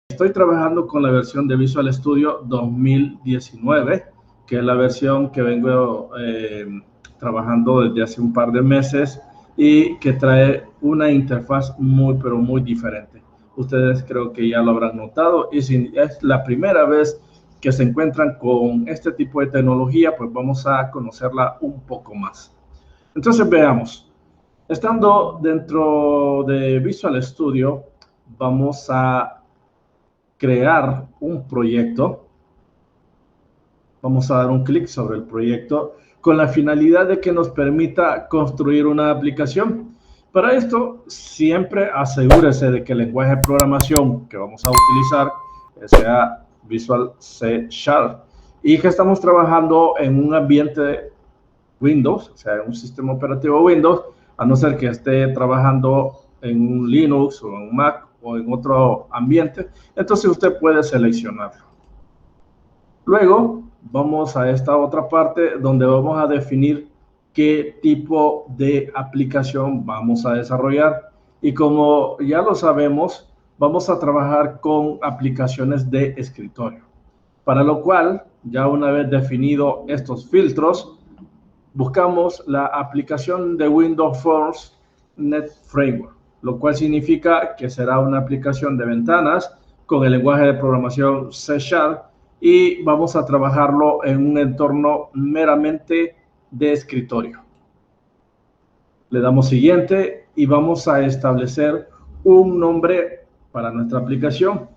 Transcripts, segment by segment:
Estoy trabajando con la versión de Visual Studio 2019, que es la versión que vengo trabajando desde hace un par de meses y que trae una interfaz pero muy diferente. Ustedes creo que ya lo habrán notado, y si es la primera vez que se encuentran con este tipo de tecnología, pues vamos a conocerla un poco más. Entonces veamos. Estando dentro de Visual Studio, vamos a crear un proyecto. Vamos a dar un clic sobre el proyecto con la finalidad de que nos permita construir una aplicación. Para esto, siempre asegúrese de que el lenguaje de programación que vamos a utilizar sea Visual C Sharp y que estamos trabajando en un ambiente Windows, o sea, en un sistema operativo Windows, a no ser que esté trabajando en un Linux o en un Mac o en otro ambiente. Entonces usted puede seleccionarlo. Luego vamos a esta otra parte donde vamos a definir qué tipo de aplicación vamos a desarrollar. Y como ya lo sabemos, vamos a trabajar con aplicaciones de escritorio. Para lo cual, ya una vez definido estos filtros, buscamos la aplicación de Windows Forms Net Framework, lo cual significa que será una aplicación de ventanas con el lenguaje de programación C Sharp, y vamos a trabajarlo en un entorno meramente de escritorio. Le damos siguiente y vamos a establecer un nombre para nuestra aplicación.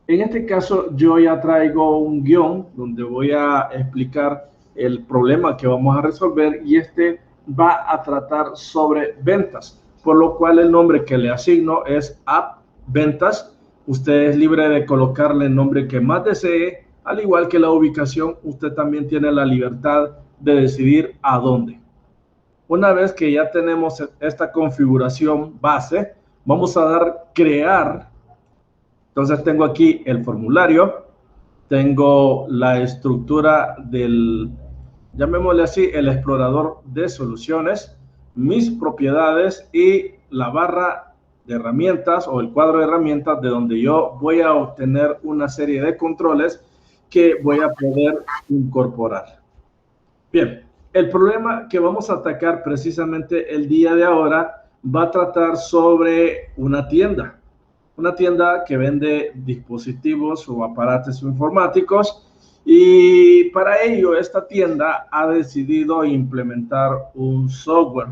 En este caso yo ya traigo un guión donde voy a explicar el problema que vamos a resolver, y este va a tratar sobre ventas, por lo cual el nombre que le asigno es App Ventas. Usted es libre de colocarle el nombre que más desee, al igual que la ubicación. Usted también tiene la libertad de decidir a dónde. Una vez que ya tenemos esta configuración base, vamos a dar crear. Entonces tengo aquí el formulario, tengo la estructura del, llamémosle así, el explorador de soluciones, mis propiedades y la barra de herramientas o el cuadro de herramientas, de donde yo voy a obtener una serie de controles que voy a poder incorporar. Bien, el problema que vamos a atacar precisamente el día de ahora va a tratar sobre una tienda que vende dispositivos o aparatos informáticos, y para ello esta tienda ha decidido implementar un software.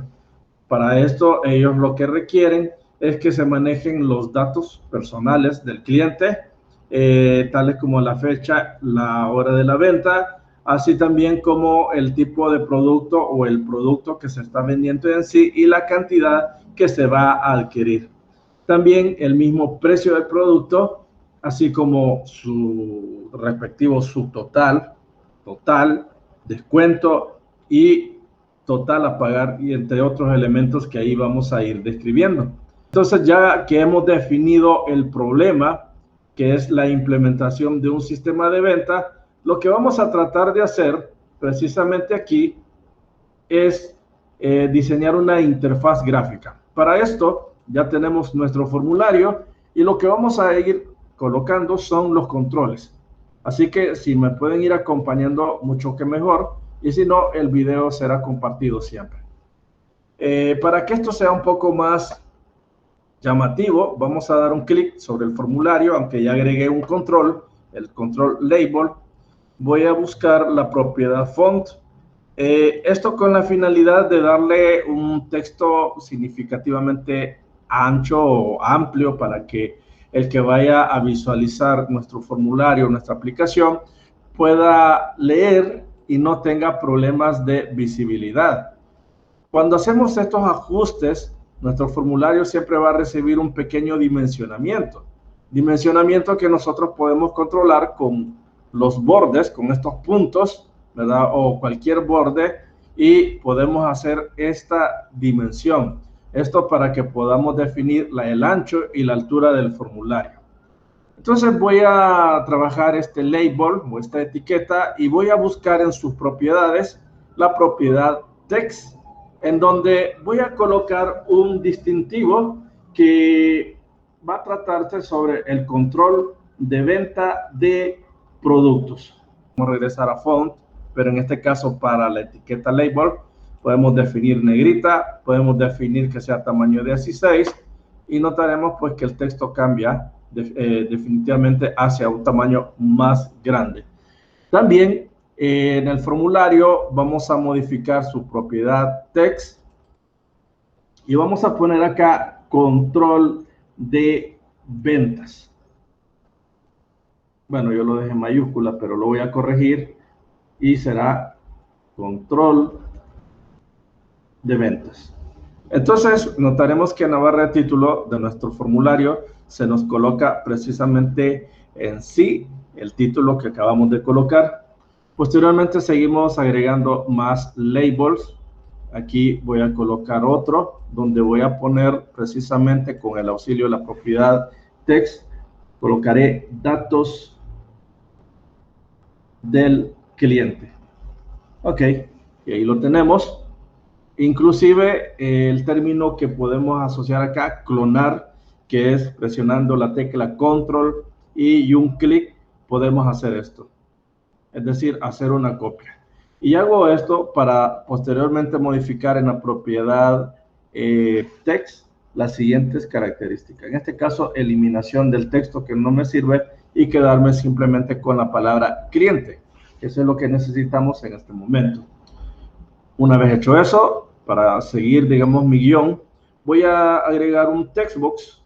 Para esto ellos lo que requieren es que se manejen los datos personales del cliente, tales como la fecha, la hora de la venta, así también como el tipo de producto o el producto que se está vendiendo en sí y la cantidad que se va a adquirir. También el mismo precio del producto, así como su respectivo subtotal, total, descuento y total a pagar, y entre otros elementos que ahí vamos a ir describiendo. Entonces, ya que hemos definido el problema, que es la implementación de un sistema de venta, lo que vamos a tratar de hacer precisamente aquí es diseñar una interfaz gráfica. Para esto ya tenemos nuestro formulario y lo que vamos a ir colocando son los controles. Así que si me pueden ir acompañando, mucho que mejor, y si no, el video será compartido siempre. Para que esto sea un poco más llamativo, vamos a dar un clic sobre el formulario, aunque ya agregué un control, el control label. Voy a buscar la propiedad font. Esto con la finalidad de darle un texto significativamente ancho o amplio para que el que vaya a visualizar nuestro formulario, nuestra aplicación, pueda leer y no tenga problemas de visibilidad. Cuando hacemos estos ajustes, nuestro formulario siempre va a recibir un pequeño dimensionamiento que nosotros podemos controlar con los bordes, con estos puntos, ¿verdad? O cualquier borde, y podemos hacer esta dimensión. Esto para que podamos definir el ancho y la altura del formulario. Entonces voy a trabajar este label o esta etiqueta y voy a buscar en sus propiedades la propiedad text. en donde voy a colocar un distintivo que va a tratarse sobre el control de venta de productos. Vamos a regresar a font, pero en este caso para la etiqueta label podemos definir negrita, podemos definir que sea tamaño 16 y notaremos pues que el texto cambia definitivamente hacia un tamaño más grande. También en el formulario vamos a modificar su propiedad text y vamos a poner acá control de ventas. Bueno, yo lo dejé en mayúscula, pero lo voy a corregir y será control de ventas. Entonces, notaremos que en la barra de título de nuestro formulario se nos coloca precisamente en sí el título que acabamos de colocar. Posteriormente seguimos agregando más labels. Aquí voy a colocar otro donde voy a poner precisamente con el auxilio de la propiedad text, colocaré datos del cliente. Ok, y ahí lo tenemos. Inclusive el término que podemos asociar acá, clonar, que es presionando la tecla control y un clic, podemos hacer esto. Es decir, hacer una copia. Y hago esto para posteriormente modificar en la propiedad text las siguientes características. En este caso, eliminación del texto que no me sirve y quedarme simplemente con la palabra cliente. Eso es lo que necesitamos en este momento. Una vez hecho eso, para seguir, digamos, mi guión, voy a agregar un text box.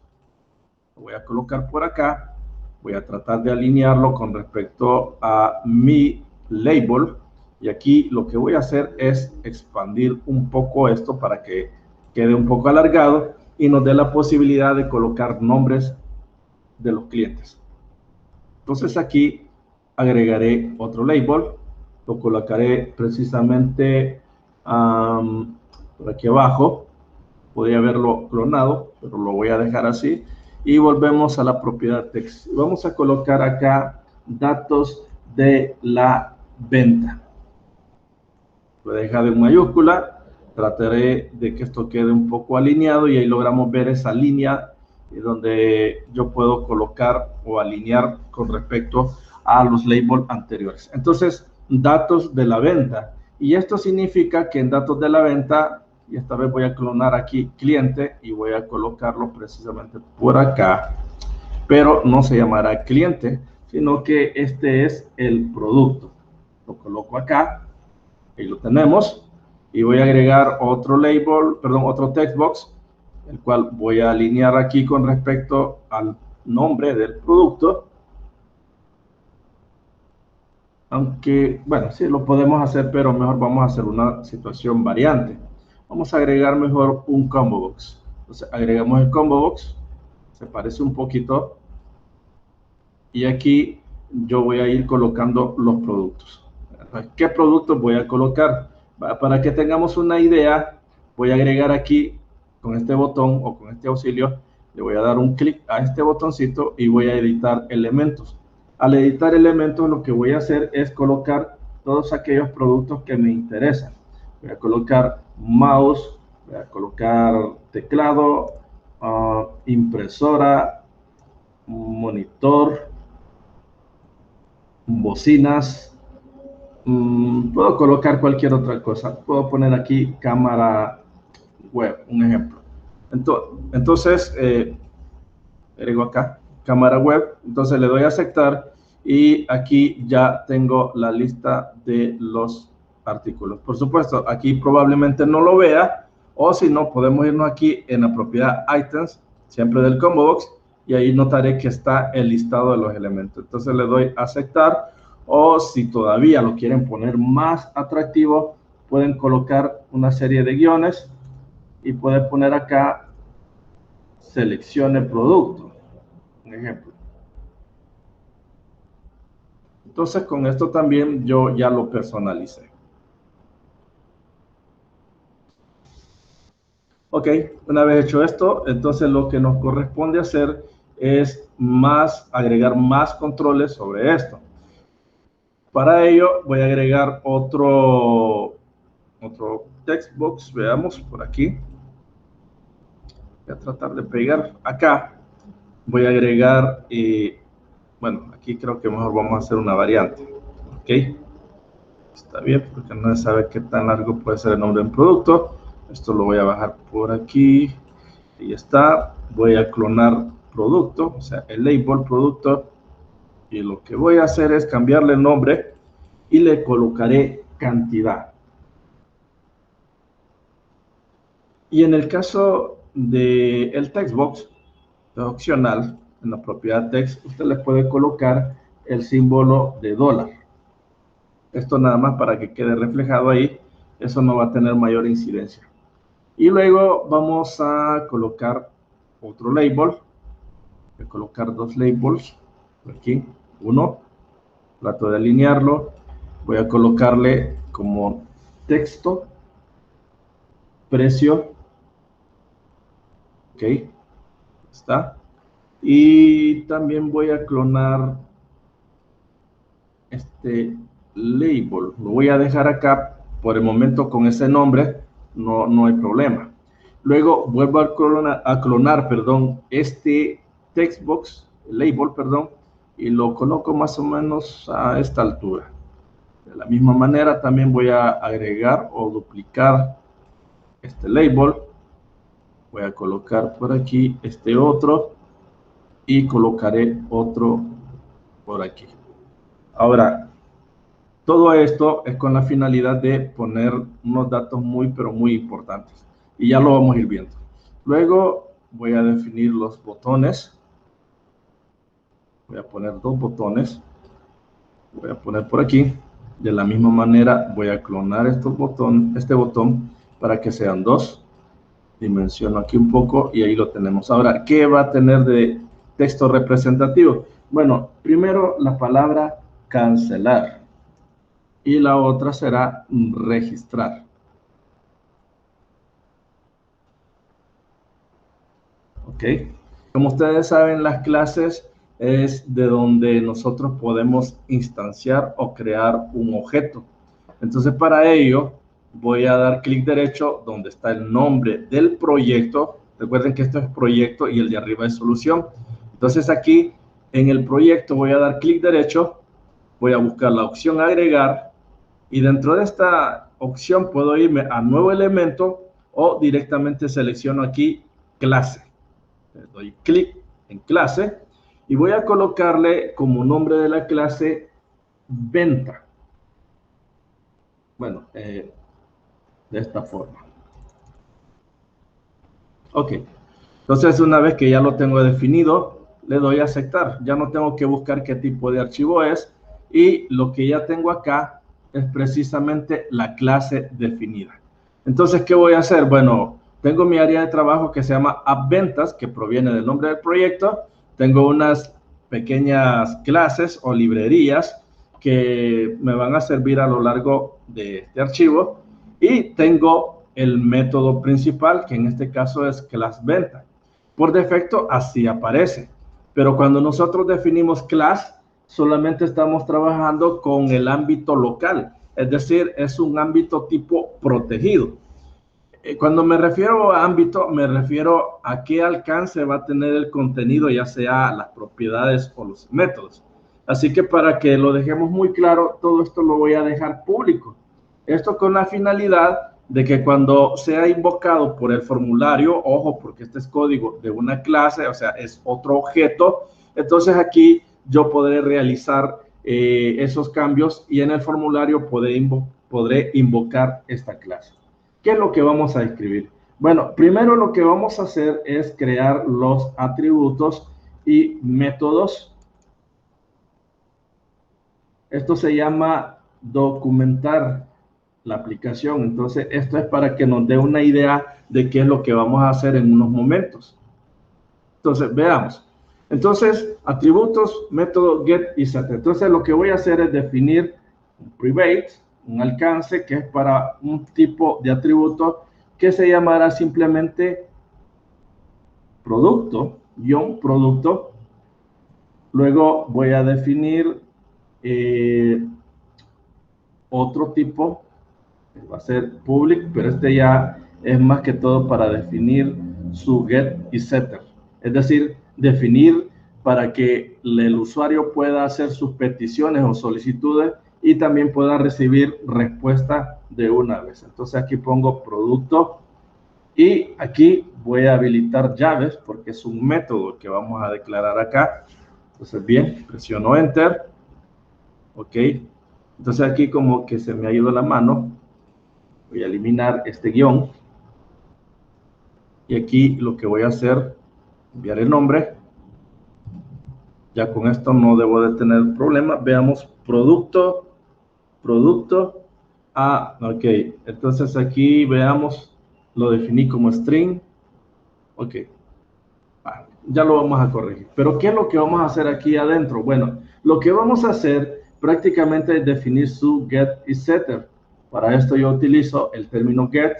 Lo voy a colocar por acá. Voy a tratar de alinearlo con respecto a mi label. Y aquí lo que voy a hacer es expandir un poco esto para que quede un poco alargado y nos dé la posibilidad de colocar nombres de los clientes. Entonces aquí agregaré otro label. Lo colocaré precisamente por aquí abajo. Podría haberlo clonado, pero lo voy a dejar así. Y volvemos a la propiedad text. Vamos a colocar acá datos de la venta. Lo he dejado en mayúscula. Trataré de que esto quede un poco alineado y ahí logramos ver esa línea donde yo puedo colocar o alinear con respecto a los labels anteriores. Entonces, datos de la venta. Y esto significa que en datos de la venta, y esta vez voy a clonar aquí cliente y voy a colocarlo precisamente por acá, pero no se llamará cliente, sino que este es el producto. Lo coloco acá, ahí lo tenemos, y voy a agregar otro label, perdón, otro text box, el cual voy a alinear aquí con respecto al nombre del producto. Aunque, bueno, sí lo podemos hacer, pero mejor vamos a hacer una situación variante. Vamos a agregar mejor un combo box. Entonces, agregamos el combo box. Se parece un poquito. Y aquí yo voy a ir colocando los productos. ¿Qué productos voy a colocar? Para que tengamos una idea, voy a agregar aquí con este botón o con este auxilio. Le voy a dar un clic a este botoncito y voy a editar elementos. Al editar elementos, lo que voy a hacer es colocar todos aquellos productos que me interesan. Voy a colocar mouse, voy a colocar teclado, impresora, monitor, bocinas. Puedo colocar cualquier otra cosa. Puedo poner aquí cámara web, un ejemplo. Entonces, agrego acá cámara web, entonces le doy a aceptar y aquí ya tengo la lista de los artículos. Por supuesto, aquí probablemente no lo vea, o si no, podemos irnos aquí en la propiedad items, siempre del combo box, y ahí notaré que está el listado de los elementos. Entonces le doy a aceptar, o si todavía lo quieren poner más atractivo, pueden colocar una serie de guiones y pueden poner acá seleccione producto. Un ejemplo. Entonces con esto también yo ya lo personalicé. Ok, una vez hecho esto, entonces lo que nos corresponde hacer es agregar más controles sobre esto. Para ello voy a agregar otro otro text box, veamos por aquí. Voy a tratar de pegar acá. Voy a agregar, bueno, aquí creo que mejor vamos a hacer una variante. Ok, está bien, porque no se sabe qué tan largo puede ser el nombre del producto. Esto lo voy a bajar por aquí. Y está. Voy a clonar producto, o sea, el label producto. Y lo que voy a hacer es cambiarle el nombre y le colocaré cantidad. Y en el caso del text box, es opcional, en la propiedad text, usted le puede colocar el símbolo de dólar. Esto nada más para que quede reflejado ahí, eso no va a tener mayor incidencia. Y luego vamos a colocar otro label. Voy a colocar dos labels, aquí, uno, trato de alinearlo, voy a colocarle como texto, precio, ok, está. Y también voy a clonar este label, lo voy a dejar acá por el momento con ese nombre, no hay problema. Luego vuelvo a clonar, perdón, este text box, label, perdón, y lo coloco más o menos a esta altura. De la misma manera también voy a agregar o duplicar este label. Voy a colocar por aquí este otro y colocaré otro por aquí. Ahora, todo esto es con la finalidad de poner unos datos pero muy importantes. Y ya lo vamos a ir viendo. Luego voy a definir los botones. Voy a poner dos botones. Voy a poner por aquí. De la misma manera voy a clonar este botón para que sean dos. Dimensiono aquí un poco y ahí lo tenemos. Ahora, ¿qué va a tener de texto representativo? Bueno, primero la palabra cancelar. Y la otra será registrar. ¿Ok? Como ustedes saben, las clases es de donde nosotros podemos instanciar o crear un objeto. Entonces, para ello, voy a dar clic derecho donde está el nombre del proyecto. Recuerden que esto es proyecto y el de arriba es solución. Entonces, aquí en el proyecto voy a dar clic derecho, voy a buscar la opción agregar. Y dentro de esta opción puedo irme a nuevo elemento o directamente selecciono aquí clase. Le doy clic en clase y voy a colocarle como nombre de la clase venta. Bueno, de esta forma. Ok. Entonces, una vez que ya lo tengo definido, le doy a aceptar. Ya no tengo que buscar qué tipo de archivo es. Y lo que ya tengo acá es precisamente la clase definida. Entonces, ¿qué voy a hacer? Bueno, tengo mi área de trabajo que se llama App Ventas, que proviene del nombre del proyecto. Tengo unas pequeñas clases o librerías que me van a servir a lo largo de este archivo. Y tengo el método principal, que en este caso es class venta. Por defecto, así aparece. Pero cuando nosotros definimos class, solamente estamos trabajando con el ámbito local. Es decir, es un ámbito tipo protegido. Cuando me refiero a ámbito, me refiero a qué alcance va a tener el contenido, ya sea las propiedades o los métodos. Así que para que lo dejemos muy claro, todo esto lo voy a dejar público. Esto con la finalidad de que cuando sea invocado por el formulario, ojo, porque este es código de una clase, o sea, es otro objeto, entonces aquí yo podré realizar esos cambios y en el formulario podré invocar esta clase. ¿Qué es lo que vamos a escribir? Bueno, primero lo que vamos a hacer es crear los atributos y métodos. Esto se llama documentar la aplicación. Entonces, esto es para que nos dé una idea de qué es lo que vamos a hacer en unos momentos. Entonces, veamos. Entonces, atributos, método get y set. Entonces, lo que voy a hacer es definir un private, un alcance, que es para un tipo de atributo que se llamará simplemente producto, producto. Luego voy a definir otro tipo va a ser public, pero este ya es más que todo para definir su get y setter. Es decir, definir para que el usuario pueda hacer sus peticiones o solicitudes y también pueda recibir respuesta de una vez. Entonces aquí pongo producto y aquí voy a habilitar llaves porque es un método que vamos a declarar acá. Entonces bien, presiono enter. Ok. Entonces aquí como que se me ha ido la mano. Voy a eliminar este guión. Y aquí lo que voy a hacer, enviar el nombre. Ya con esto no debo de tener problema. Veamos producto. Ok. Entonces aquí veamos, lo definí como string. Ok. Ya lo vamos a corregir. Pero ¿qué es lo que vamos a hacer aquí adentro? Bueno, lo que vamos a hacer prácticamente es definir su get y setter. Para esto yo utilizo el término get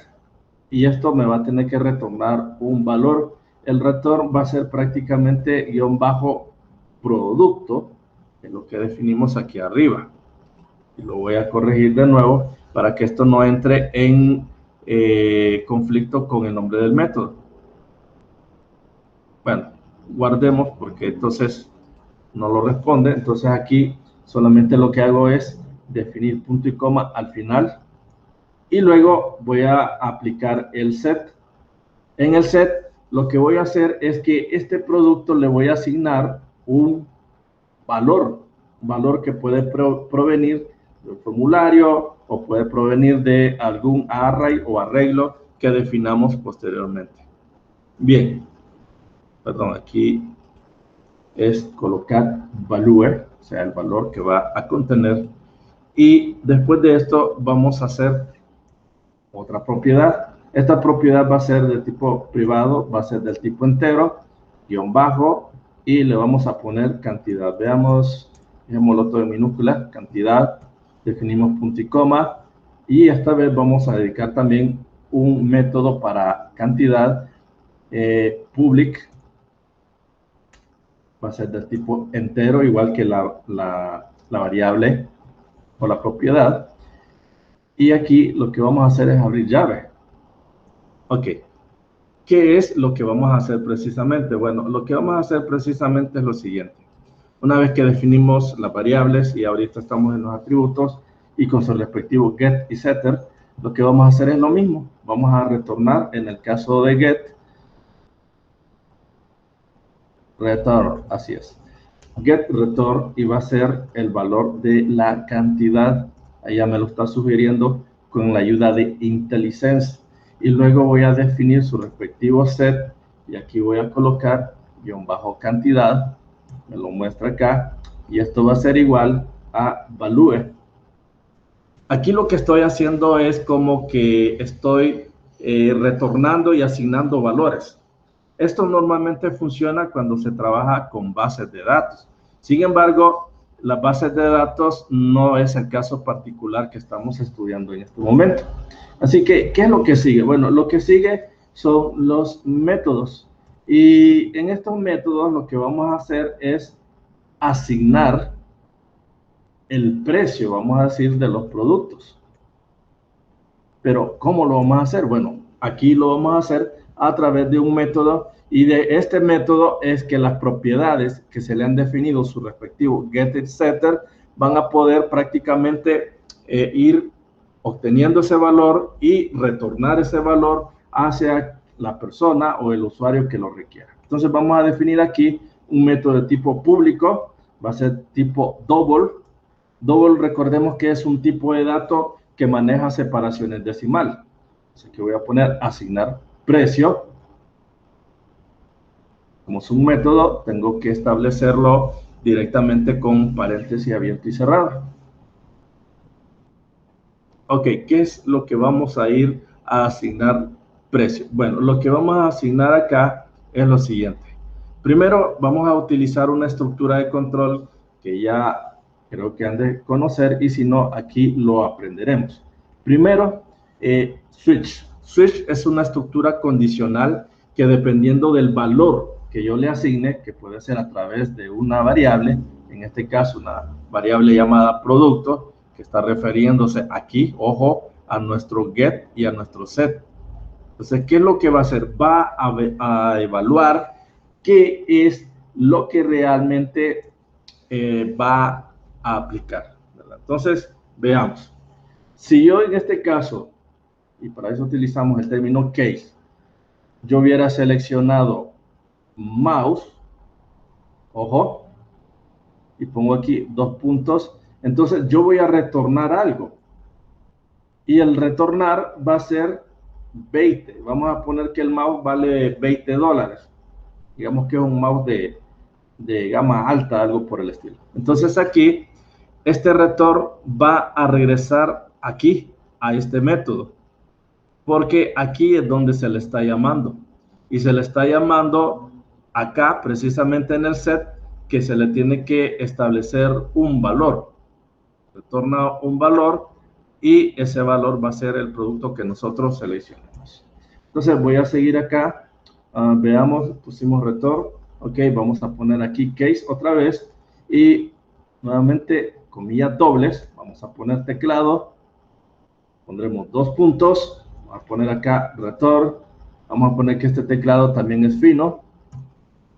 y esto me va a tener que retornar un valor. El retorno va a ser prácticamente guión bajo producto, que es lo que definimos aquí arriba. Y lo voy a corregir de nuevo para que esto no entre en conflicto con el nombre del método. Bueno, guardemos porque entonces no lo responde. Entonces aquí solamente lo que hago es definir punto y coma al final y luego voy a aplicar el set. En el set lo que voy a hacer es que este producto le voy a asignar un valor que puede provenir del formulario o puede provenir de algún array o arreglo que definamos posteriormente. Bien, perdón, aquí es colocar value, o sea, el valor que va a contener. Y después de esto vamos a hacer otra propiedad. Esta propiedad va a ser de tipo privado, va a ser del tipo entero, guión bajo, y le vamos a poner cantidad. Veamos, dejémoslo todo en minúsculas, cantidad, definimos punto y coma, y esta vez vamos a dedicar también un método para cantidad, public, va a ser del tipo entero, igual que la variable o la propiedad. Y aquí lo que vamos a hacer es abrir llave. Ok. ¿Qué es lo que vamos a hacer precisamente? Bueno, lo que vamos a hacer precisamente es lo siguiente. Una vez que definimos las variables y ahorita estamos en los atributos y con su respectivo get y setter, lo que vamos a hacer es lo mismo. Vamos a retornar, en el caso de get, return, así es. Get return y va a ser el valor de la cantidad. Allá me lo está sugiriendo con la ayuda de IntelliSense. Y luego voy a definir su respectivo set y aquí voy a colocar guión bajo cantidad, me lo muestra acá, y esto va a ser igual a value. Aquí lo que estoy haciendo es como que estoy retornando y asignando valores. Esto normalmente funciona cuando se trabaja con bases de datos. Sin embargo, las bases de datos no es el caso particular que estamos estudiando en este momento. Así que, ¿qué es lo que sigue? Bueno, lo que sigue son los métodos. Y en estos métodos lo que vamos a hacer es asignar el precio, vamos a decir, de los productos. Pero, ¿cómo lo vamos a hacer? Bueno, aquí lo vamos a hacer a través de un método y de este método es que las propiedades que se le han definido su respectivo get y setter van a poder prácticamente ir obteniendo ese valor y retornar ese valor hacia la persona o el usuario que lo requiera. Entonces vamos a definir aquí un método de tipo público, va a ser tipo double. Double, recordemos que es un tipo de dato que maneja separaciones decimal. Así que voy a poner asignar precio. Como es un método, tengo que establecerlo directamente con paréntesis abierto y cerrado. Ok, ¿qué es lo que vamos a ir a asignar precio? Bueno, lo que vamos a asignar acá es lo siguiente. Primero, vamos a utilizar una estructura de control que ya creo que han de conocer y si no, aquí lo aprenderemos. Primero, switch. Switch es una estructura condicional que dependiendo del valor que yo le asigne, que puede ser a través de una variable, en este caso una variable llamada producto, que está refiriéndose aquí, ojo, a nuestro get y a nuestro set. Entonces, ¿qué es lo que va a hacer? Va a evaluar qué es lo que realmente va a aplicar, ¿verdad? Entonces, veamos. Si yo en este caso, y para eso utilizamos el término case, yo hubiera seleccionado mouse, ojo, y pongo aquí 2 puntos, entonces yo voy a retornar algo. Y el retornar va a ser 20. Vamos a poner que el mouse vale $20. Digamos que es un mouse de gama alta, algo por el estilo. Entonces aquí, este retorno va a regresar aquí, a este método. Porque aquí es donde se le está llamando. Y se le está llamando acá, precisamente en el set, que se le tiene que establecer un valor. Retorna un valor y ese valor va a ser el producto que nosotros seleccionemos. Entonces voy a seguir acá. Veamos, pusimos return. Ok, vamos a poner aquí case otra vez. Y nuevamente, comillas dobles. Vamos a poner teclado. Pondremos 2 puntos. Vamos a poner acá return. Vamos a poner que este teclado también es fino.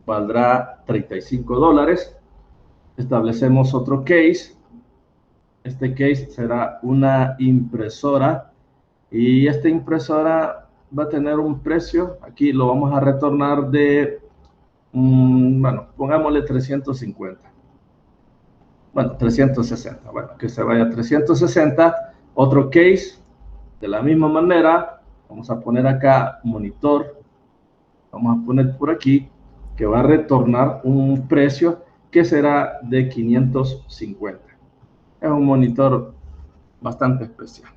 Valdrá $35. Establecemos otro case. Este case será una impresora y esta impresora va a tener un precio. Aquí lo vamos a retornar de, bueno, pongámosle 350. Bueno, 360. Bueno, que se vaya a 360. Otro case, de la misma manera, vamos a poner acá monitor. Vamos a poner por aquí que va a retornar un precio que será de 550. Es un monitor bastante especial.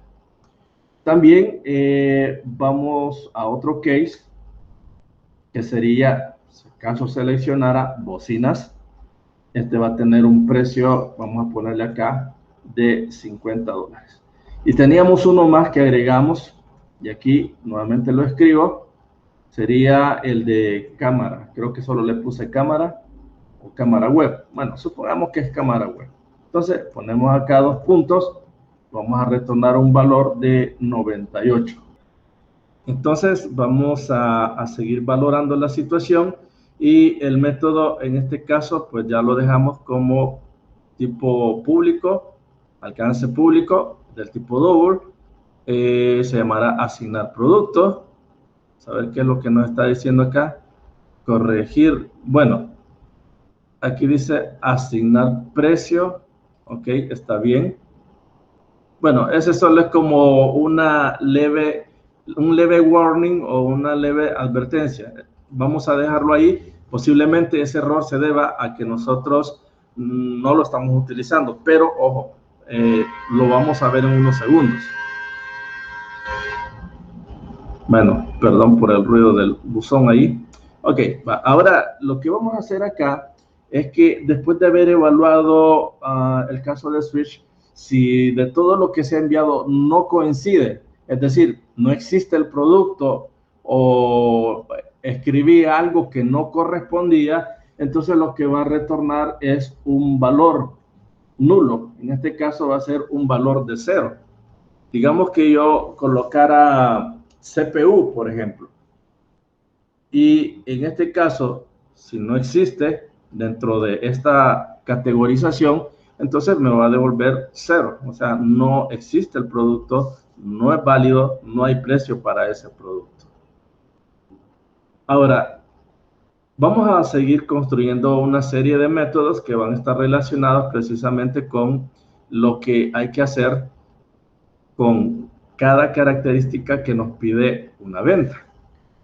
También vamos a otro case que sería, si acaso seleccionara bocinas, este va a tener un precio, vamos a ponerle acá, de $50. Y teníamos uno más que agregamos, y aquí nuevamente lo escribo, sería el de cámara. Creo que solo le puse cámara o cámara web. Bueno, supongamos que es cámara web. Entonces ponemos acá 2 puntos. Vamos a retornar un valor de 98. Entonces vamos a seguir valorando la situación y el método en este caso pues ya lo dejamos como tipo público, alcance público del tipo double. Se llamará asignar producto. Saber qué es lo que nos está diciendo acá. Corregir, bueno, aquí dice asignar precio. Ok, está bien. Bueno, ese solo es como un leve warning o una leve advertencia. Vamos a dejarlo ahí. Posiblemente ese error se deba a que nosotros no lo estamos utilizando, pero ojo, lo vamos a ver en unos segundos. Bueno, perdón por el ruido del buzón ahí. Ok, ahora lo que vamos a hacer acá es que después de haber evaluado el caso de Switch, si de todo lo que se ha enviado no coincide, es decir, no existe el producto o escribí algo que no correspondía, entonces lo que va a retornar es un valor nulo. En este caso va a ser un valor de 0. Digamos que yo colocara CPU, por ejemplo, y en este caso, si no existe dentro de esta categorización, entonces me va a devolver 0. O sea, no existe el producto, no es válido, no hay precio para ese producto. Ahora, vamos a seguir construyendo una serie de métodos que van a estar relacionados precisamente con lo que hay que hacer con cada característica que nos pide una venta.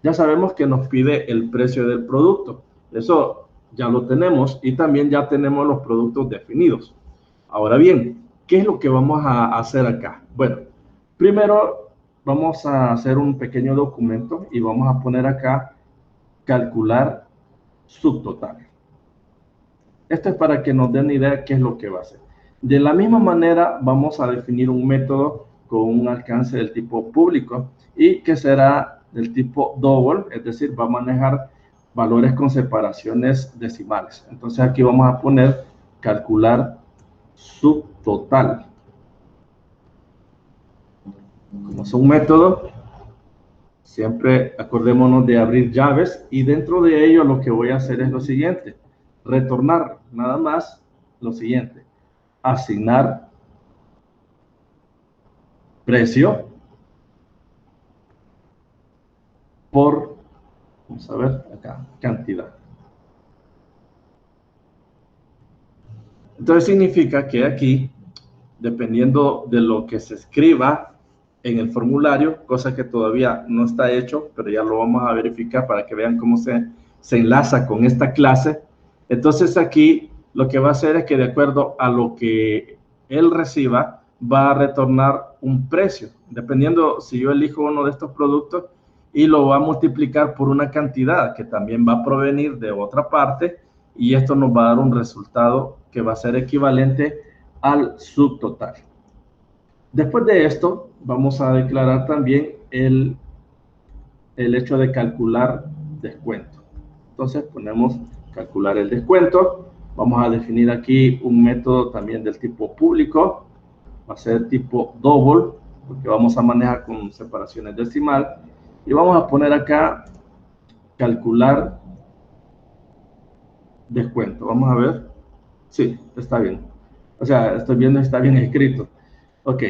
Ya sabemos que nos pide el precio del producto. Eso ya lo tenemos y también ya tenemos los productos definidos. Ahora bien, ¿qué es lo que vamos a hacer acá? Bueno, primero vamos a hacer un pequeño documento y vamos a poner acá calcular subtotal. Esto es para que nos den una idea de qué es lo que va a hacer. De la misma manera vamos a definir un método con un alcance del tipo público y que será del tipo double, es decir, va a manejar valores con separaciones decimales. Entonces aquí vamos a poner calcular subtotal. Como es un método, siempre acordémonos de abrir llaves y dentro de ello lo que voy a hacer es lo siguiente, retornar nada más lo siguiente, asignar precio por, vamos a ver acá, cantidad. Entonces significa que aquí, dependiendo de lo que se escriba en el formulario, cosa que todavía no está hecho, pero ya lo vamos a verificar para que vean cómo se enlaza con esta clase. Entonces aquí lo que va a hacer es que de acuerdo a lo que él reciba, va a retornar un precio, dependiendo si yo elijo uno de estos productos y lo va a multiplicar por una cantidad que también va a provenir de otra parte y esto nos va a dar un resultado que va a ser equivalente al subtotal. Después de esto, vamos a declarar también el hecho de calcular descuento. Entonces ponemos calcular el descuento. Vamos a definir aquí un método también del tipo público. Va a ser tipo double, porque vamos a manejar con separaciones decimal. Y vamos a poner acá calcular descuento. Vamos a ver. Sí, está bien. O sea, estoy viendo está bien escrito. Ok.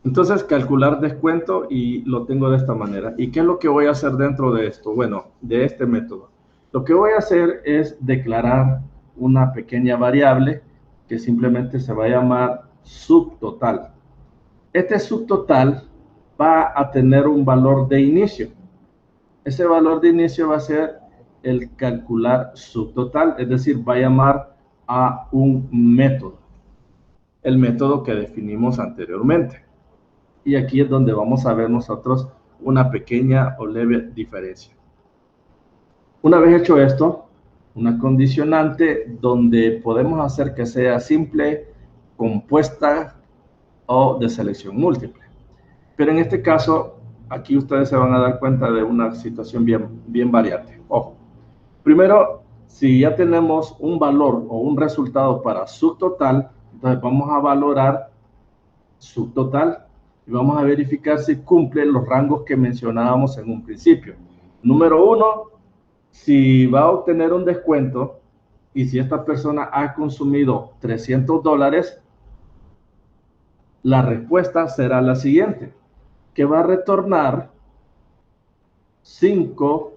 Entonces, calcular descuento y lo tengo de esta manera. ¿Y qué es lo que voy a hacer dentro de esto? Bueno, de este método. Lo que voy a hacer es declarar una pequeña variable que simplemente se va a llamar subtotal. Este subtotal va a tener un valor de inicio. Ese valor de inicio va a ser el calcular subtotal, es decir, va a llamar a un método, el método que definimos anteriormente. Y aquí es donde vamos a ver nosotros una pequeña o leve diferencia. Una vez hecho esto, una condicionante donde podemos hacer que sea simple, compuesta o de selección múltiple. Pero en este caso, aquí ustedes se van a dar cuenta de una situación bien variante. Ojo, primero, si ya tenemos un valor o un resultado para subtotal, entonces vamos a valorar subtotal y vamos a verificar si cumple los rangos que mencionábamos en un principio. Número uno, si va a obtener un descuento y si esta persona ha consumido $300, la respuesta será la siguiente, que va a retornar 5,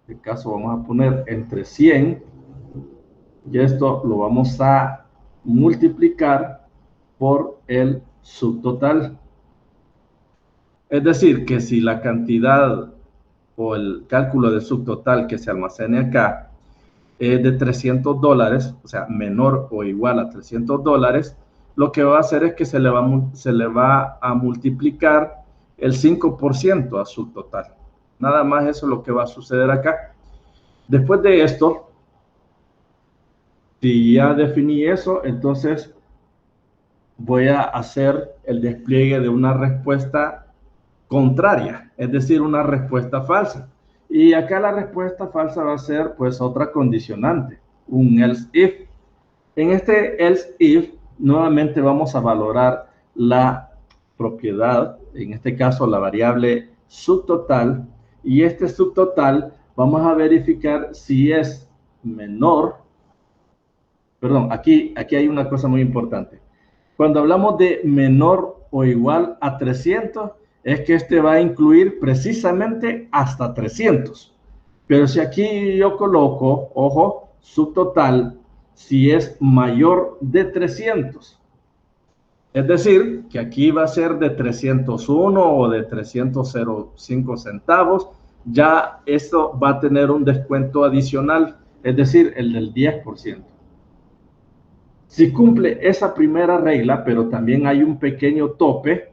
en este caso vamos a poner entre 100, y esto lo vamos a multiplicar por el subtotal. Es decir, que si la cantidad o el cálculo del subtotal que se almacene acá es de $300, o sea, menor o igual a $300, lo que va a hacer es que se le va a multiplicar el 5% a subtotal. Nada más eso es lo que va a suceder acá. Después de esto, si ya definí eso, entonces voy a hacer el despliegue de una respuesta contraria, es decir, una respuesta falsa. Y acá la respuesta falsa va a ser pues otra condicionante, un else if. En este else if nuevamente vamos a valorar la propiedad, en este caso la variable subtotal, y este subtotal vamos a verificar si es menor, perdón, aquí hay una cosa muy importante. Cuando hablamos de menor o igual a 300, es que este va a incluir precisamente hasta 300. Pero si aquí yo coloco, ojo, subtotal, si es mayor de 300. Es decir, que aquí va a ser de 301 o de 305 centavos. Ya esto va a tener un descuento adicional, es decir, el del 10%. Si cumple esa primera regla, pero también hay un pequeño tope,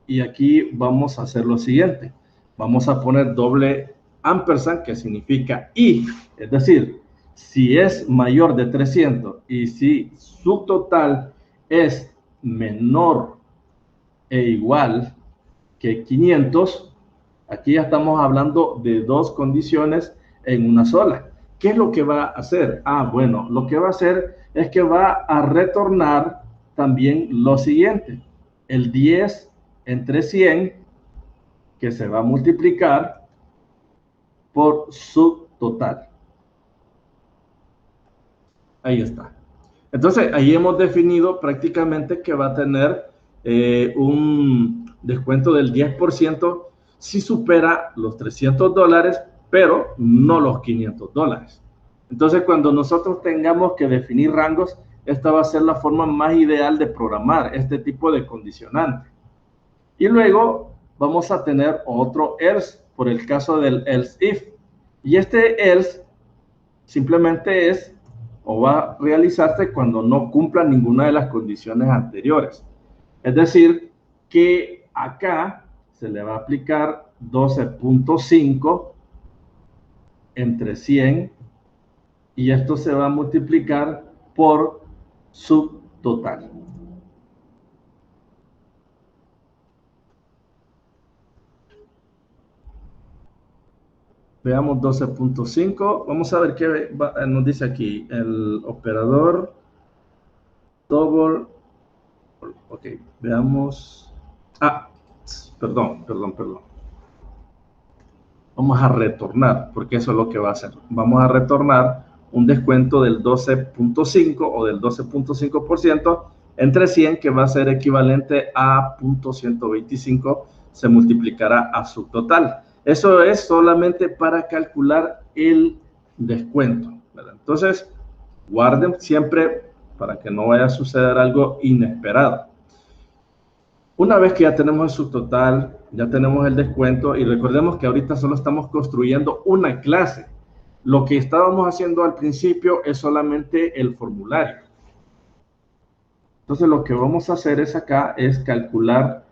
y aquí vamos a hacer lo siguiente. Vamos a poner doble ampersand, que significa y, es decir, si es mayor de 300 y si su total es menor e igual que 500, aquí ya estamos hablando de dos condiciones en una sola. ¿Qué es lo que va a hacer? Bueno, lo que va a hacer es que va a retornar también lo siguiente. el 10 entre 100, que se va a multiplicar por subtotal. Ahí está. Entonces, ahí hemos definido prácticamente que va a tener un descuento del 10% si supera los $300, pero no los $500. Entonces, cuando nosotros tengamos que definir rangos, esta va a ser la forma más ideal de programar este tipo de condicionante. Y luego vamos a tener otro else, por el caso del else if. Y este else simplemente es o va a realizarse cuando no cumpla ninguna de las condiciones anteriores. Es decir, que acá se le va a aplicar 12.5 entre 100 y esto se va a multiplicar por subtotal. Veamos 12.5. Vamos a ver qué nos dice aquí. El operador double. Ok, veamos. Perdón. Vamos a retornar, porque eso es lo que va a hacer. Vamos a retornar un descuento del 12.5 o del 12.5% entre 100, que va a ser equivalente a 0.125, se multiplicará a subtotal. Eso es solamente para calcular el descuento, ¿verdad? Entonces, guarden siempre para que no vaya a suceder algo inesperado. Una vez que ya tenemos el subtotal, ya tenemos el descuento, y recordemos que ahorita solo estamos construyendo una clase. Lo que estábamos haciendo al principio es solamente el formulario. Entonces lo que vamos a hacer es acá es calcular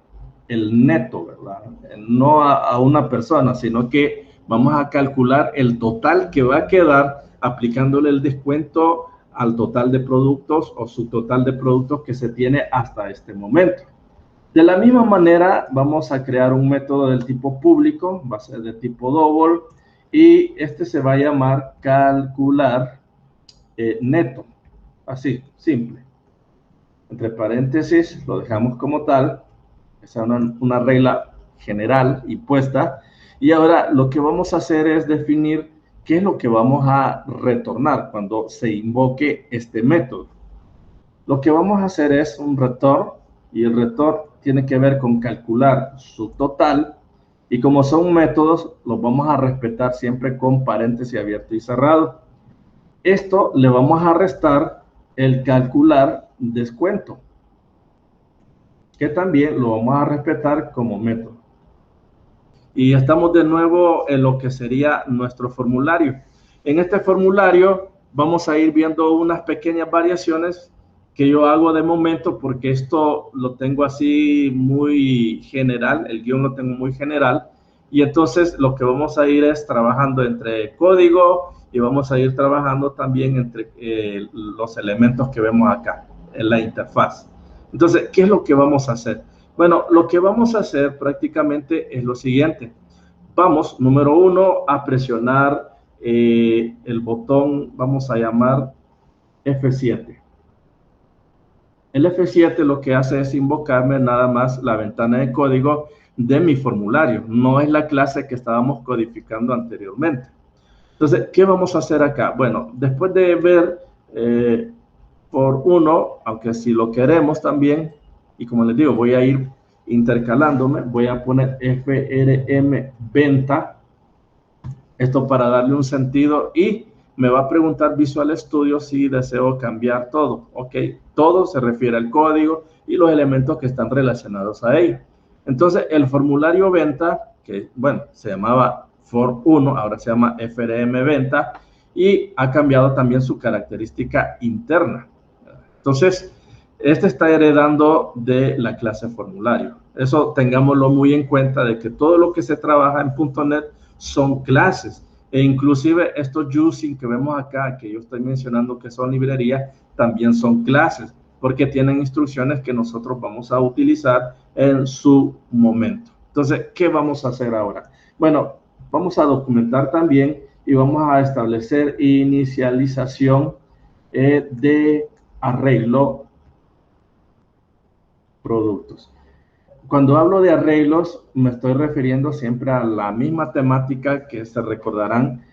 el neto, ¿verdad? No a una persona, sino que vamos a calcular el total que va a quedar aplicándole el descuento al total de productos o subtotal de productos que se tiene hasta este momento. De la misma manera, vamos a crear un método del tipo público, va a ser de tipo double, y este se va a llamar calcular neto, así, simple. Entre paréntesis, lo dejamos como tal, esa es una regla general y puesta, y ahora lo que vamos a hacer es definir qué es lo que vamos a retornar cuando se invoque este método. Lo que vamos a hacer es un return, y el return tiene que ver con calcular su total, y como son métodos, los vamos a respetar siempre con paréntesis abierto y cerrado. Esto le vamos a restar el calcular descuento, que también lo vamos a respetar como método. Y estamos de nuevo en lo que sería nuestro formulario. En este formulario vamos a ir viendo unas pequeñas variaciones que yo hago de momento, porque esto lo tengo así muy general, el guión lo tengo muy general, y entonces lo que vamos a ir es trabajando entre código y vamos a ir trabajando también entre los elementos que vemos acá en la interfaz. Entonces, ¿qué es lo que vamos a hacer? Bueno, lo que vamos a hacer prácticamente es lo siguiente. Vamos, número 1, a presionar el botón, vamos a llamar F7. El F7 lo que hace es invocarme nada más la ventana de código de mi formulario, no es la clase que estábamos codificando anteriormente. Entonces, ¿qué vamos a hacer acá? Bueno, después de ver por 1, aunque si lo queremos también, y como les digo, voy a ir intercalándome, voy a poner FRM venta, esto para darle un sentido, y me va a preguntar Visual Studio si deseo cambiar todo. Ok, todo se refiere al código y los elementos que están relacionados a ello. Entonces, el formulario venta, que bueno, se llamaba For1, ahora se llama FRM venta, y ha cambiado también su característica interna. Entonces, este está heredando de la clase formulario. Eso tengámoslo muy en cuenta, de que todo lo que se trabaja en .NET son clases, e inclusive estos using que vemos acá, que yo estoy mencionando que son librerías, también son clases, porque tienen instrucciones que nosotros vamos a utilizar en su momento. Entonces, ¿qué vamos a hacer ahora? Bueno, vamos a documentar también y vamos a establecer inicialización de arreglo productos. Cuando hablo de arreglos, me estoy refiriendo siempre a la misma temática que se recordarán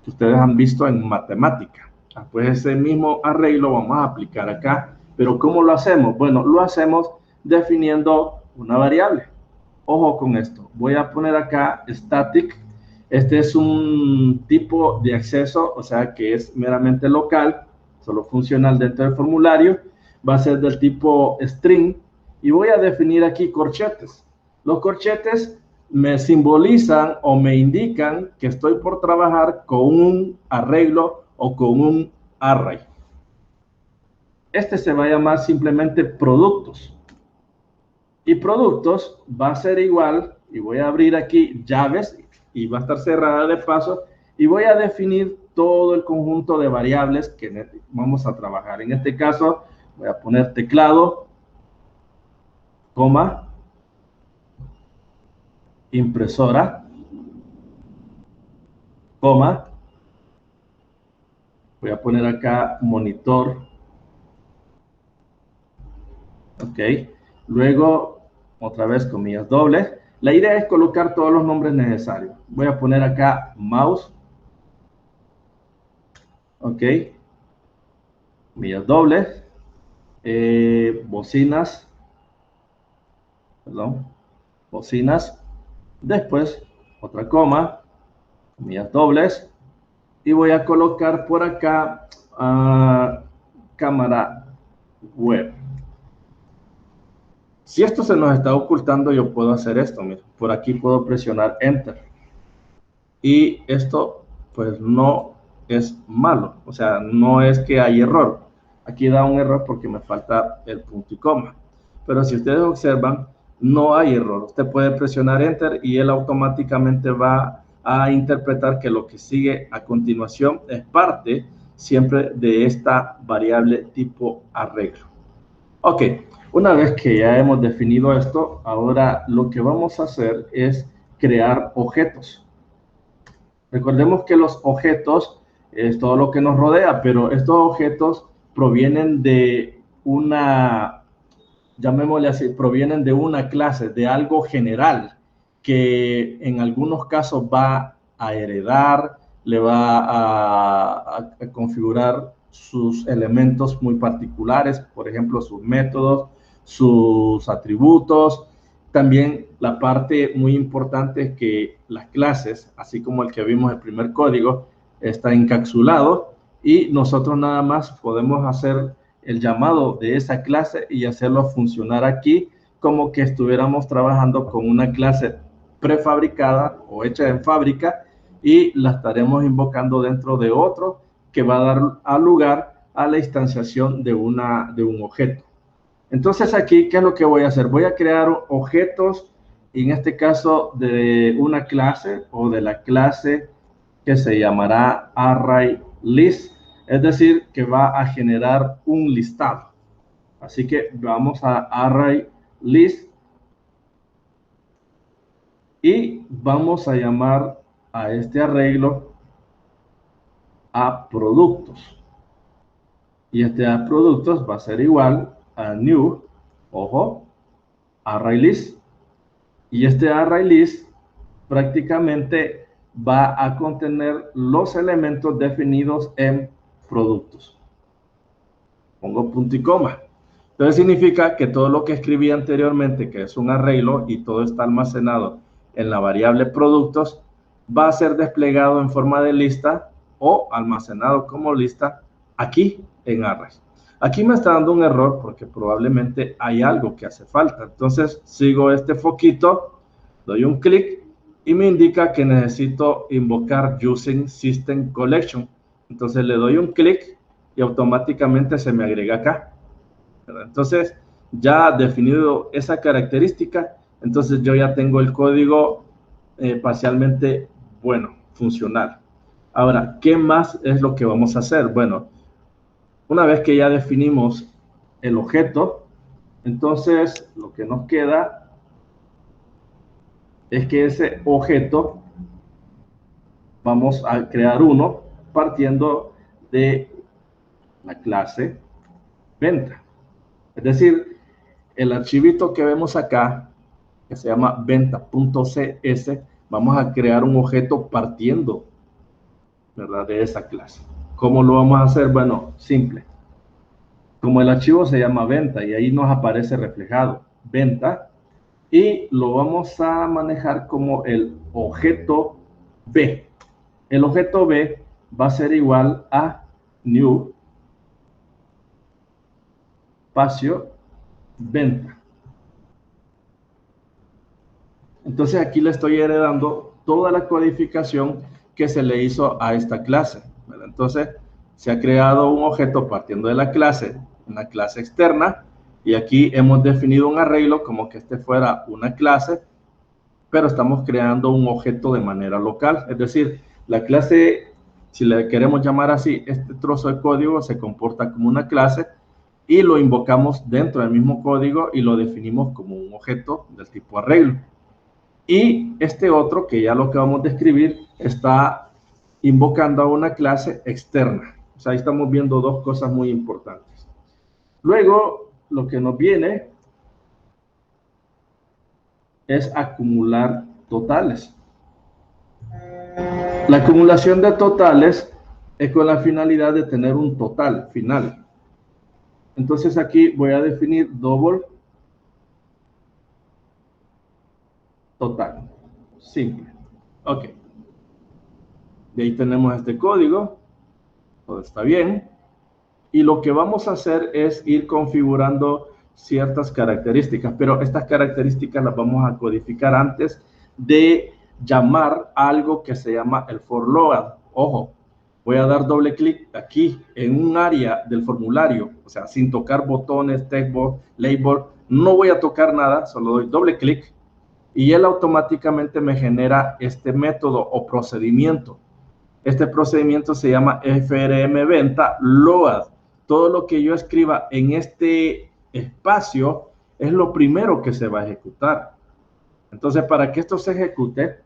que ustedes han visto en matemática. Pues ese mismo arreglo vamos a aplicar acá. Pero ¿cómo lo hacemos? Bueno, lo hacemos definiendo una variable. Ojo con esto. Voy a poner acá static. Este es un tipo de acceso, o sea que es meramente local, solo funcional dentro del formulario. Va a ser del tipo string. Y voy a definir aquí corchetes. Los corchetes me simbolizan o me indican que estoy por trabajar con un arreglo o con un array. Este se va a llamar simplemente productos. Y productos va a ser igual, y voy a abrir aquí llaves, y va a estar cerrada de paso, y voy a definir todo el conjunto de variables que vamos a trabajar. En este caso, voy a poner teclado, coma, impresora, coma, voy a poner acá monitor, ok, luego otra vez comillas dobles. La idea es colocar todos los nombres necesarios. Voy a poner acá mouse, ok, comillas dobles, bocinas, perdón, bocinas, después otra coma, comillas dobles, y voy a colocar por acá cámara web. Si esto se nos está ocultando, yo puedo hacer esto, mira, por aquí puedo presionar enter, y esto pues no es malo, o sea, no es que hay error. Aquí da un error porque me falta el punto y coma, pero si ustedes observan, no hay error. Usted puede presionar enter y él automáticamente va a interpretar que lo que sigue a continuación es parte siempre de esta variable tipo arreglo. Ok, una vez que ya hemos definido esto, ahora lo que vamos a hacer es crear objetos. Recordemos que los objetos es todo lo que nos rodea, pero estos objetos provienen de una, llamémosle así, provienen de una clase, de algo general, que en algunos casos va a heredar, le va a configurar sus elementos muy particulares, por ejemplo, sus métodos, sus atributos. También la parte muy importante es que las clases, así como el que vimos el primer código, está encapsulado y nosotros nada más podemos hacer el llamado de esa clase y hacerlo funcionar aquí como que estuviéramos trabajando con una clase prefabricada o hecha en fábrica y la estaremos invocando dentro de otro que va a dar lugar a la instanciación de un objeto. Entonces aquí, ¿qué es lo que voy a hacer? Voy a crear objetos, en este caso de una clase o de la clase que se llamará ArrayList, es decir, que va a generar un listado. Así que vamos a ArrayList y vamos a llamar a este arreglo a productos. Y este a productos va a ser igual a new, ojo, ArrayList. Y este ArrayList prácticamente va a contener los elementos definidos en productos. Pongo punto y coma. Entonces significa que todo lo que escribí anteriormente, que es un arreglo y todo está almacenado en la variable productos, va a ser desplegado en forma de lista o almacenado como lista aquí en array. Aquí me está dando un error porque probablemente hay algo que hace falta. Entonces sigo este foquito, doy un clic y me indica que necesito invocar using system collection. Entonces le doy un clic y automáticamente se me agrega acá. Entonces, ya definido esa característica, entonces yo ya tengo el código parcialmente bueno, funcional. Ahora, ¿qué más es lo que vamos a hacer? Bueno, una vez que ya definimos el objeto, entonces lo que nos queda es que ese objeto vamos a crear uno partiendo de la clase venta. Es decir, el archivito que vemos acá que se llama venta.cs, vamos a crear un objeto partiendo, ¿verdad?, de esa clase. ¿Cómo lo vamos a hacer? Bueno, simple. Como el archivo se llama venta y ahí nos aparece reflejado venta, y lo vamos a manejar como el objeto B. El objeto B va a ser igual a new espacio venta. Entonces aquí le estoy heredando toda la codificación que se le hizo a esta clase, ¿verdad? Entonces se ha creado un objeto partiendo de la clase, una clase externa, y aquí hemos definido un arreglo como que este fuera una clase, pero estamos creando un objeto de manera local. Es decir, la clase, si le queremos llamar así, este trozo de código se comporta como una clase y lo invocamos dentro del mismo código y lo definimos como un objeto del tipo arreglo. Y este otro, que ya lo acabamos de escribir, está invocando a una clase externa. O sea, ahí estamos viendo dos cosas muy importantes. Luego, lo que nos viene es acumular totales. La acumulación de totales es con la finalidad de tener un total final. Entonces aquí voy a definir double total. Simple. Ok. De ahí tenemos este código. Todo está bien. Y lo que vamos a hacer es ir configurando ciertas características, pero estas características las vamos a codificar antes de llamar algo que se llama el for load. Ojo, voy a dar doble clic aquí en un área del formulario, o sea, sin tocar botones, textbox, label, no voy a tocar nada, solo doy doble clic y él automáticamente me genera este método o procedimiento. Este procedimiento se llama FRM venta load. Todo lo que yo escriba en este espacio es lo primero que se va a ejecutar. Entonces, para que esto se ejecute,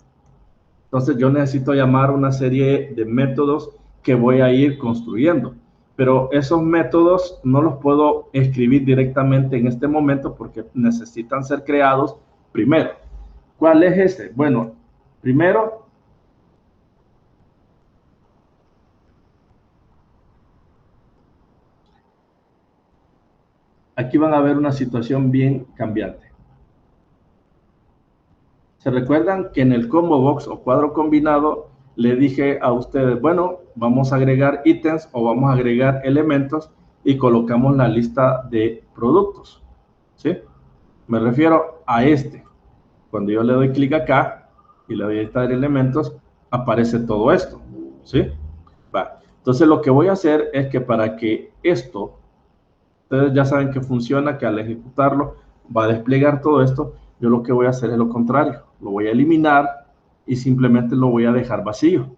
entonces yo necesito llamar una serie de métodos que voy a ir construyendo. Pero esos métodos no los puedo escribir directamente en este momento porque necesitan ser creados primero. ¿Cuál es ese? Bueno, primero, aquí van a ver una situación bien cambiante. ¿Se recuerdan que en el combo box o cuadro combinado le dije a ustedes, bueno, vamos a agregar ítems o vamos a agregar elementos y colocamos la lista de productos? ¿Sí? Me refiero a este. Cuando yo le doy clic acá y le doy a editar elementos, aparece todo esto. ¿Sí? Va. Entonces lo que voy a hacer es que para que esto, ustedes ya saben que funciona, que al ejecutarlo va a desplegar todo esto. Yo lo que voy a hacer es lo contrario. Lo voy a eliminar y simplemente lo voy a dejar vacío.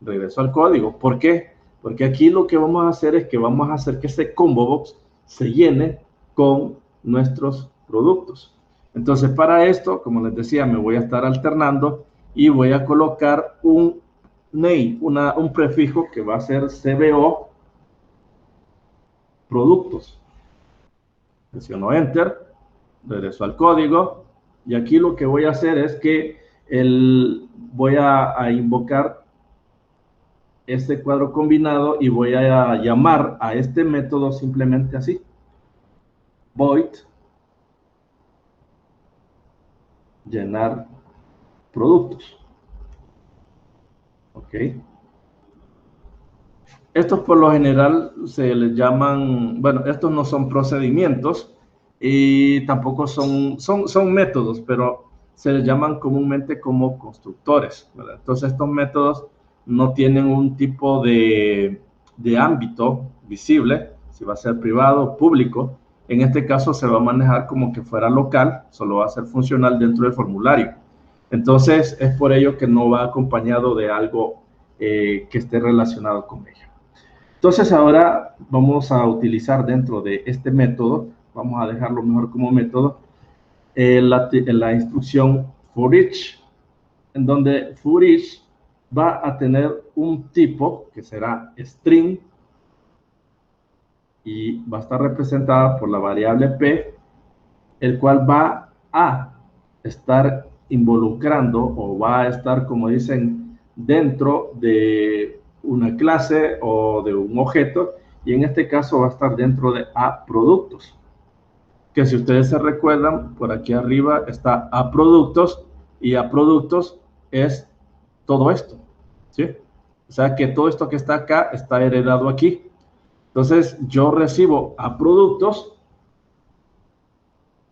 Regreso al código. ¿Por qué? Porque aquí lo que vamos a hacer es que vamos a hacer que ese combo box se llene con nuestros productos. Entonces, para esto, como les decía, me voy a estar alternando y voy a colocar un name, un prefijo que va a ser CBO productos. Presiono Enter, regreso al código y aquí lo que voy a hacer es que voy a invocar este cuadro combinado y voy a llamar a este método simplemente así, void llenar productos. Ok. Estos por lo general se les llaman, bueno, estos no son procedimientos y tampoco son métodos, pero se les llaman comúnmente como constructores, ¿verdad? Entonces estos métodos no tienen un tipo de ámbito visible, si va a ser privado o público. En este caso se va a manejar como que fuera local, solo va a ser funcional dentro del formulario. Entonces es por ello que no va acompañado de algo que esté relacionado con ello. Entonces ahora vamos a utilizar dentro de este método, vamos a dejarlo mejor como método, la instrucción for each, en donde for each va a tener un tipo que será string y va a estar representada por la variable p, el cual va a estar involucrando o va a estar, como dicen, dentro de una clase o de un objeto, y en este caso va a estar dentro de a productos, que si ustedes se recuerdan, por aquí arriba está a productos, y a productos es todo esto, ¿sí? O sea que todo esto que está acá está heredado aquí. Entonces yo recibo a productos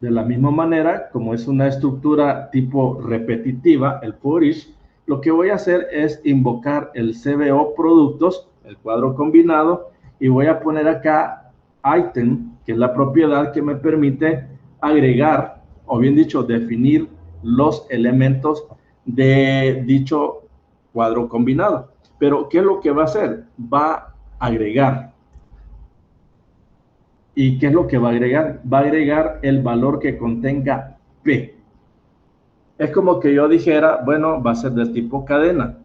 de la misma manera, como es una estructura tipo repetitiva, el for each, lo que voy a hacer es invocar el CBO productos, el cuadro combinado, y voy a poner acá item, que es la propiedad que me permite agregar, o bien dicho, definir los elementos de dicho cuadro combinado. Pero, ¿qué es lo que va a hacer? Va a agregar. ¿Y qué es lo que va a agregar? Va a agregar el valor que contenga P. Es como que yo dijera, bueno, va a ser del tipo cadena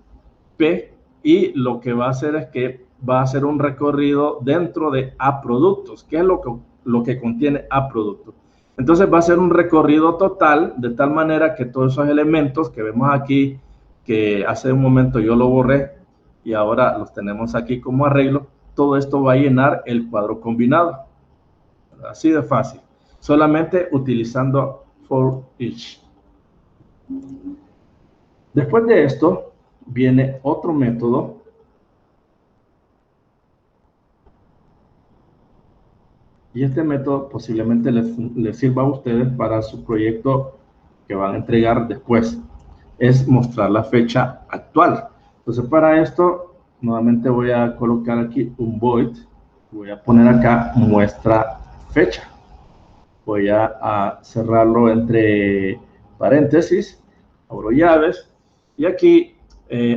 P, y lo que va a hacer es que va a hacer un recorrido dentro de A productos. ¿Qué es lo que contiene A productos? Entonces va a ser un recorrido total, de tal manera que todos esos elementos que vemos aquí, que hace un momento yo lo borré y ahora los tenemos aquí como arreglo, todo esto va a llenar el cuadro combinado. Así de fácil, solamente utilizando for each. Después de esto viene otro método y este método posiblemente les sirva a ustedes para su proyecto que van a entregar después. Es mostrar la fecha actual. Entonces para esto nuevamente voy a colocar aquí un void, voy a poner acá muestra fecha. Voy a cerrarlo entre paréntesis, abro llaves, y aquí,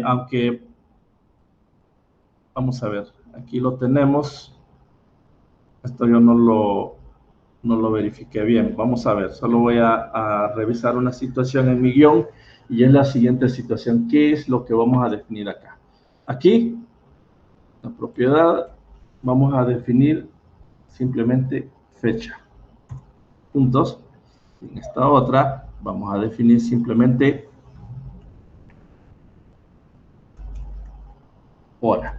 aunque, vamos a ver, aquí lo tenemos, esto yo no lo verifiqué bien, vamos a ver, solo voy a revisar una situación en mi guión, y es la siguiente situación. ¿Qué es lo que vamos a definir acá? Aquí, la propiedad, vamos a definir simplemente fecha. Puntos. En esta otra vamos a definir simplemente hora.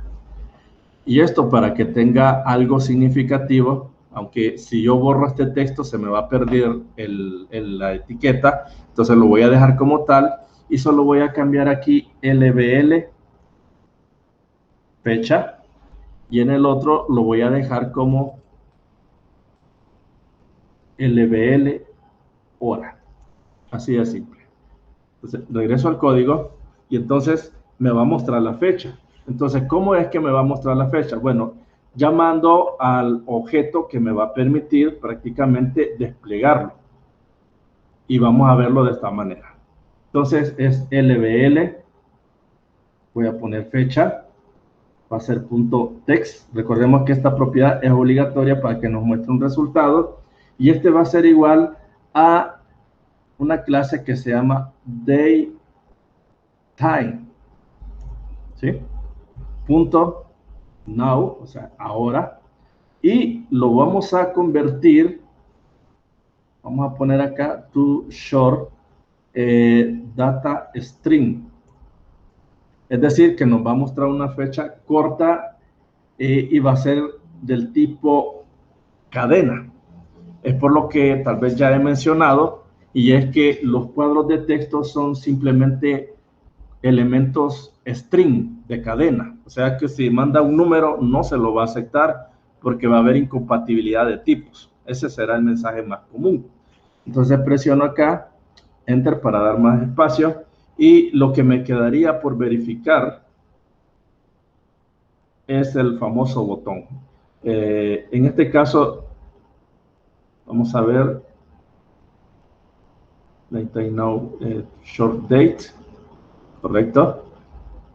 Y esto para que tenga algo significativo, aunque si yo borro este texto se me va a perder la etiqueta, entonces lo voy a dejar como tal y solo voy a cambiar aquí LBL fecha, y en el otro lo voy a dejar como LBL hora. Así de simple. Entonces, regreso al código y entonces me va a mostrar la fecha. Entonces, ¿cómo es que me va a mostrar la fecha? Bueno, llamando al objeto que me va a permitir prácticamente desplegarlo. Y vamos a verlo de esta manera. Entonces, es LBL. Voy a poner fecha. Va a ser .text. Recordemos que esta propiedad es obligatoria para que nos muestre un resultado. Y este va a ser igual a una clase que se llama daytime, ¿sí? Punto now, o sea, ahora, y lo vamos a convertir, vamos a poner acá to short data string, es decir, que nos va a mostrar una fecha corta y va a ser del tipo cadena. Es por lo que tal vez ya he mencionado, y es que los cuadros de texto son simplemente elementos string de cadena. O sea que si manda un número no se lo va a aceptar porque va a haber incompatibilidad de tipos. Ese será el mensaje más común. Entonces presiono acá, enter para dar más espacio, y lo que me quedaría por verificar es el famoso botón. En este caso, vamos a ver, now short date, correcto.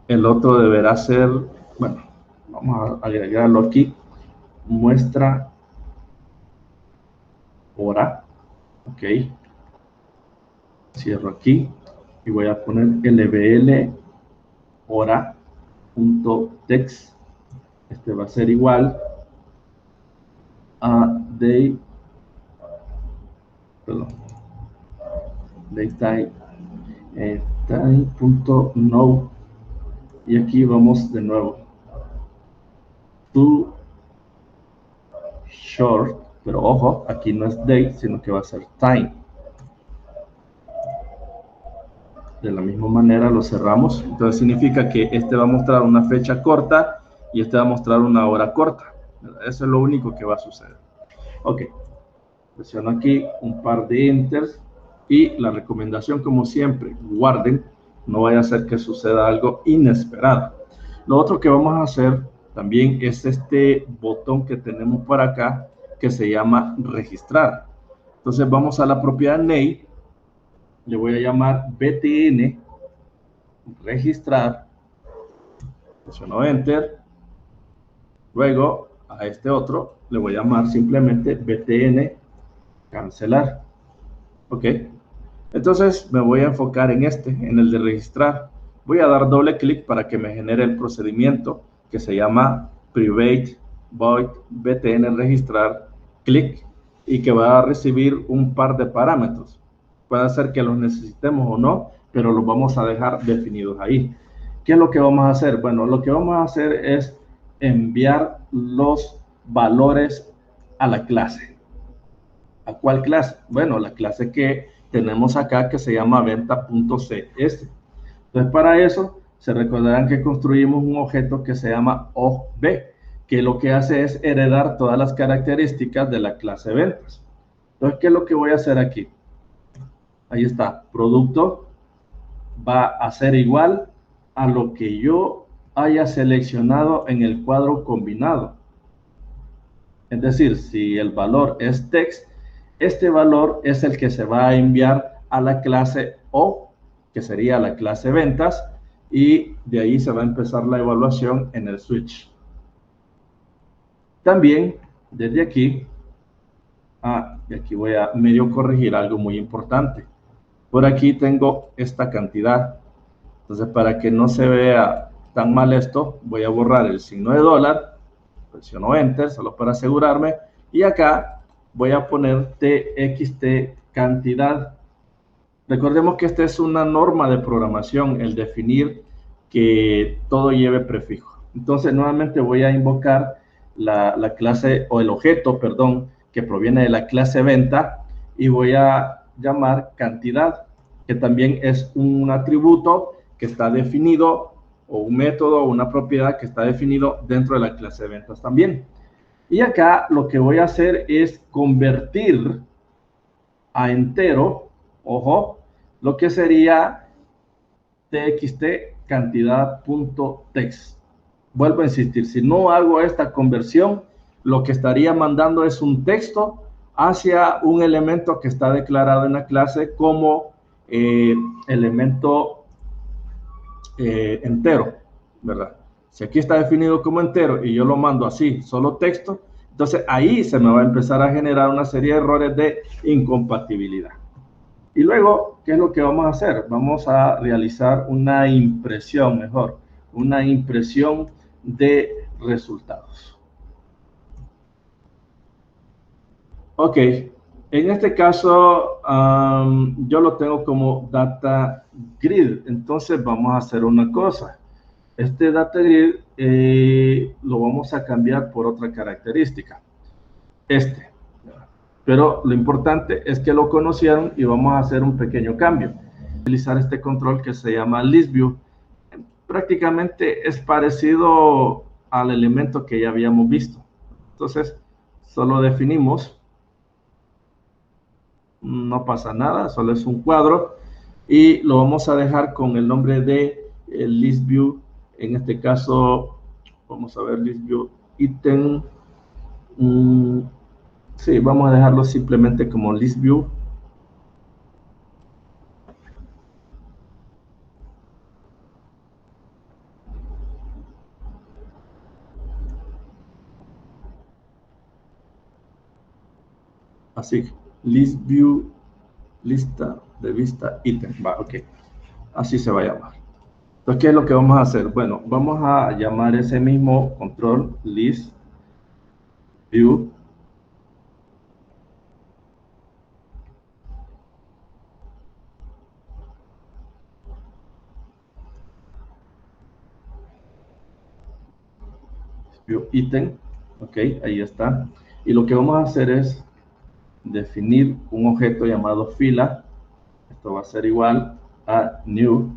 El otro deberá ser, bueno, vamos a agregarlo aquí, muestra hora, ok, cierro aquí y voy a poner lbl hora.text. Este va a ser igual a day, perdón, datetype type.no, y aquí vamos de nuevo to short, pero ojo, aquí no es date, sino que va a ser time. De la misma manera lo cerramos. Entonces significa que este va a mostrar una fecha corta y este va a mostrar una hora corta. Eso es lo único que va a suceder. Ok, presiono aquí un par de enters y la recomendación, como siempre, guarden, no vaya a ser que suceda algo inesperado. Lo otro que vamos a hacer también es este botón que tenemos por acá que se llama registrar. Entonces vamos a la propiedad name, le voy a llamar btn registrar, presiono enter, luego a este otro le voy a llamar simplemente btn cancelar. Ok, entonces me voy a enfocar en este, en el de registrar. Voy a dar doble clic para que me genere el procedimiento que se llama private void btn registrar clic y que va a recibir un par de parámetros. Puede ser que los necesitemos o no, pero los vamos a dejar definidos ahí. ¿Qué es lo que vamos a hacer? Bueno, lo que vamos a hacer es enviar los valores a la clase. ¿A cuál clase? Bueno, la clase que tenemos acá que se llama venta.cs. Entonces, para eso, se recordarán que construimos un objeto que se llama OB, que lo que hace es heredar todas las características de la clase ventas. Entonces, ¿qué es lo que voy a hacer aquí? Ahí está, producto va a ser igual a lo que yo haya seleccionado en el cuadro combinado. Es decir, si el valor es text, este valor es el que se va a enviar a la clase O, que sería la clase ventas, y de ahí se va a empezar la evaluación en el switch. También, desde aquí, y aquí voy a medio corregir algo muy importante. Por aquí tengo esta cantidad. Entonces, para que no se vea tan mal esto, voy a borrar el signo de dólar, presiono Enter, solo para asegurarme, y acá voy a poner txt cantidad. Recordemos que esta es una norma de programación, el definir que todo lleve prefijo. Entonces, nuevamente voy a invocar la clase, o el objeto, perdón, que proviene de la clase venta, y voy a llamar cantidad, que también es un atributo que está definido, o un método, o una propiedad que está definido dentro de la clase de ventas también. Y acá lo que voy a hacer es convertir a entero, ojo, lo que sería txt cantidad.text. Vuelvo a insistir, si no hago esta conversión, lo que estaría mandando es un texto hacia un elemento que está declarado en la clase como elemento entero, ¿verdad? Si aquí está definido como entero y yo lo mando así, solo texto, entonces ahí se me va a empezar a generar una serie de errores de incompatibilidad. Y luego, ¿qué es lo que vamos a hacer? Vamos a realizar una impresión, una impresión de resultados. Ok, en este caso yo lo tengo como data grid, entonces vamos a hacer una cosa. Este data grid lo vamos a cambiar por otra característica, pero lo importante es que lo conocieron y vamos a hacer un pequeño cambio. Utilizar este control que se llama list view. Prácticamente es parecido al elemento que ya habíamos visto. Entonces, solo definimos, no pasa nada, solo es un cuadro, y lo vamos a dejar con el nombre de list view. En este caso, vamos a ver list view item. Sí, vamos a dejarlo simplemente como list view. Así, list view, lista de vista ítem. Va, ok. Así se va a llamar. Entonces, ¿qué es lo que vamos a hacer? Bueno, vamos a llamar ese mismo control list view view item, ok, ahí está. Y lo que vamos a hacer es definir un objeto llamado fila. Esto va a ser igual a new.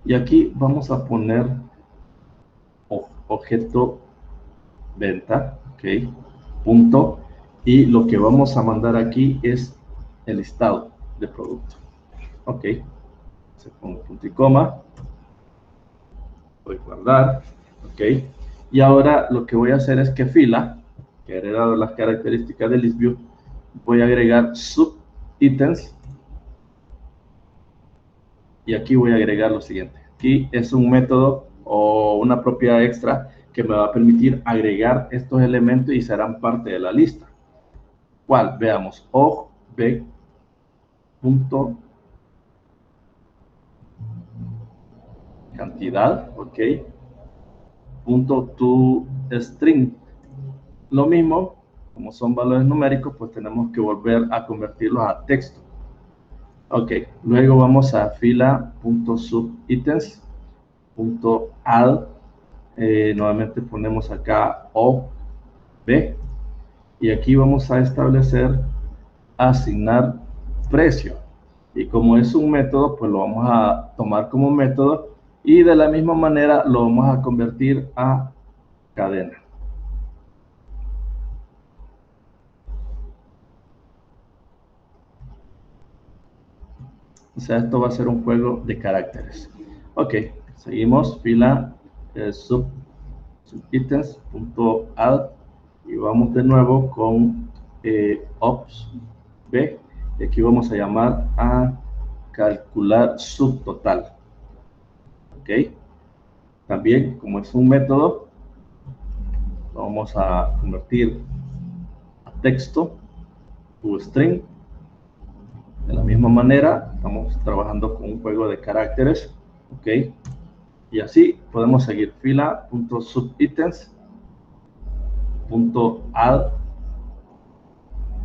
Y aquí vamos a poner objeto venta, ok, punto. Y lo que vamos a mandar aquí es el listado de producto. Ok, se pongo punto y coma. Voy a guardar, ok. Y ahora lo que voy a hacer es que fila, que ha heredado las características de ListView, voy a agregar subItems. Y aquí voy a agregar lo siguiente. Aquí es un método o una propiedad extra que me va a permitir agregar estos elementos y serán parte de la lista. ¿Cuál? Veamos. OB punto cantidad, ok. Punto toString. Lo mismo, como son valores numéricos, pues tenemos que volver a convertirlos a texto. Ok, luego vamos a fila.subItems.add. Nuevamente ponemos acá OB y aquí vamos a establecer asignar precio. Y como es un método, pues lo vamos a tomar como método y de la misma manera lo vamos a convertir a cadena. O sea, esto va a ser un juego de caracteres. Ok, seguimos, fila subItems.add y vamos de nuevo con ops b y aquí vamos a llamar a calcular subtotal. Ok, también como es un método, lo vamos a convertir a texto toString. De la misma manera, estamos trabajando con un juego de caracteres, ok, y así podemos seguir fila.subItems.add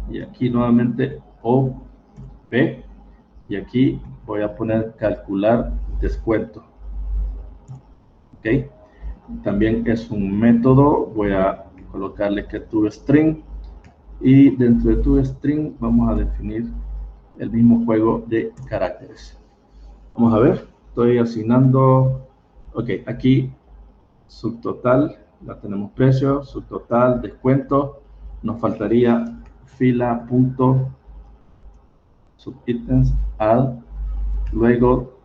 y aquí nuevamente OB y aquí voy a poner calcular descuento, ok. También es un método, voy a colocarle que toString y dentro de toString vamos a definir el mismo juego de caracteres. Vamos a ver, estoy asignando, ok, aquí subtotal, ya tenemos precio, subtotal, descuento, nos faltaría fila.subItems add, luego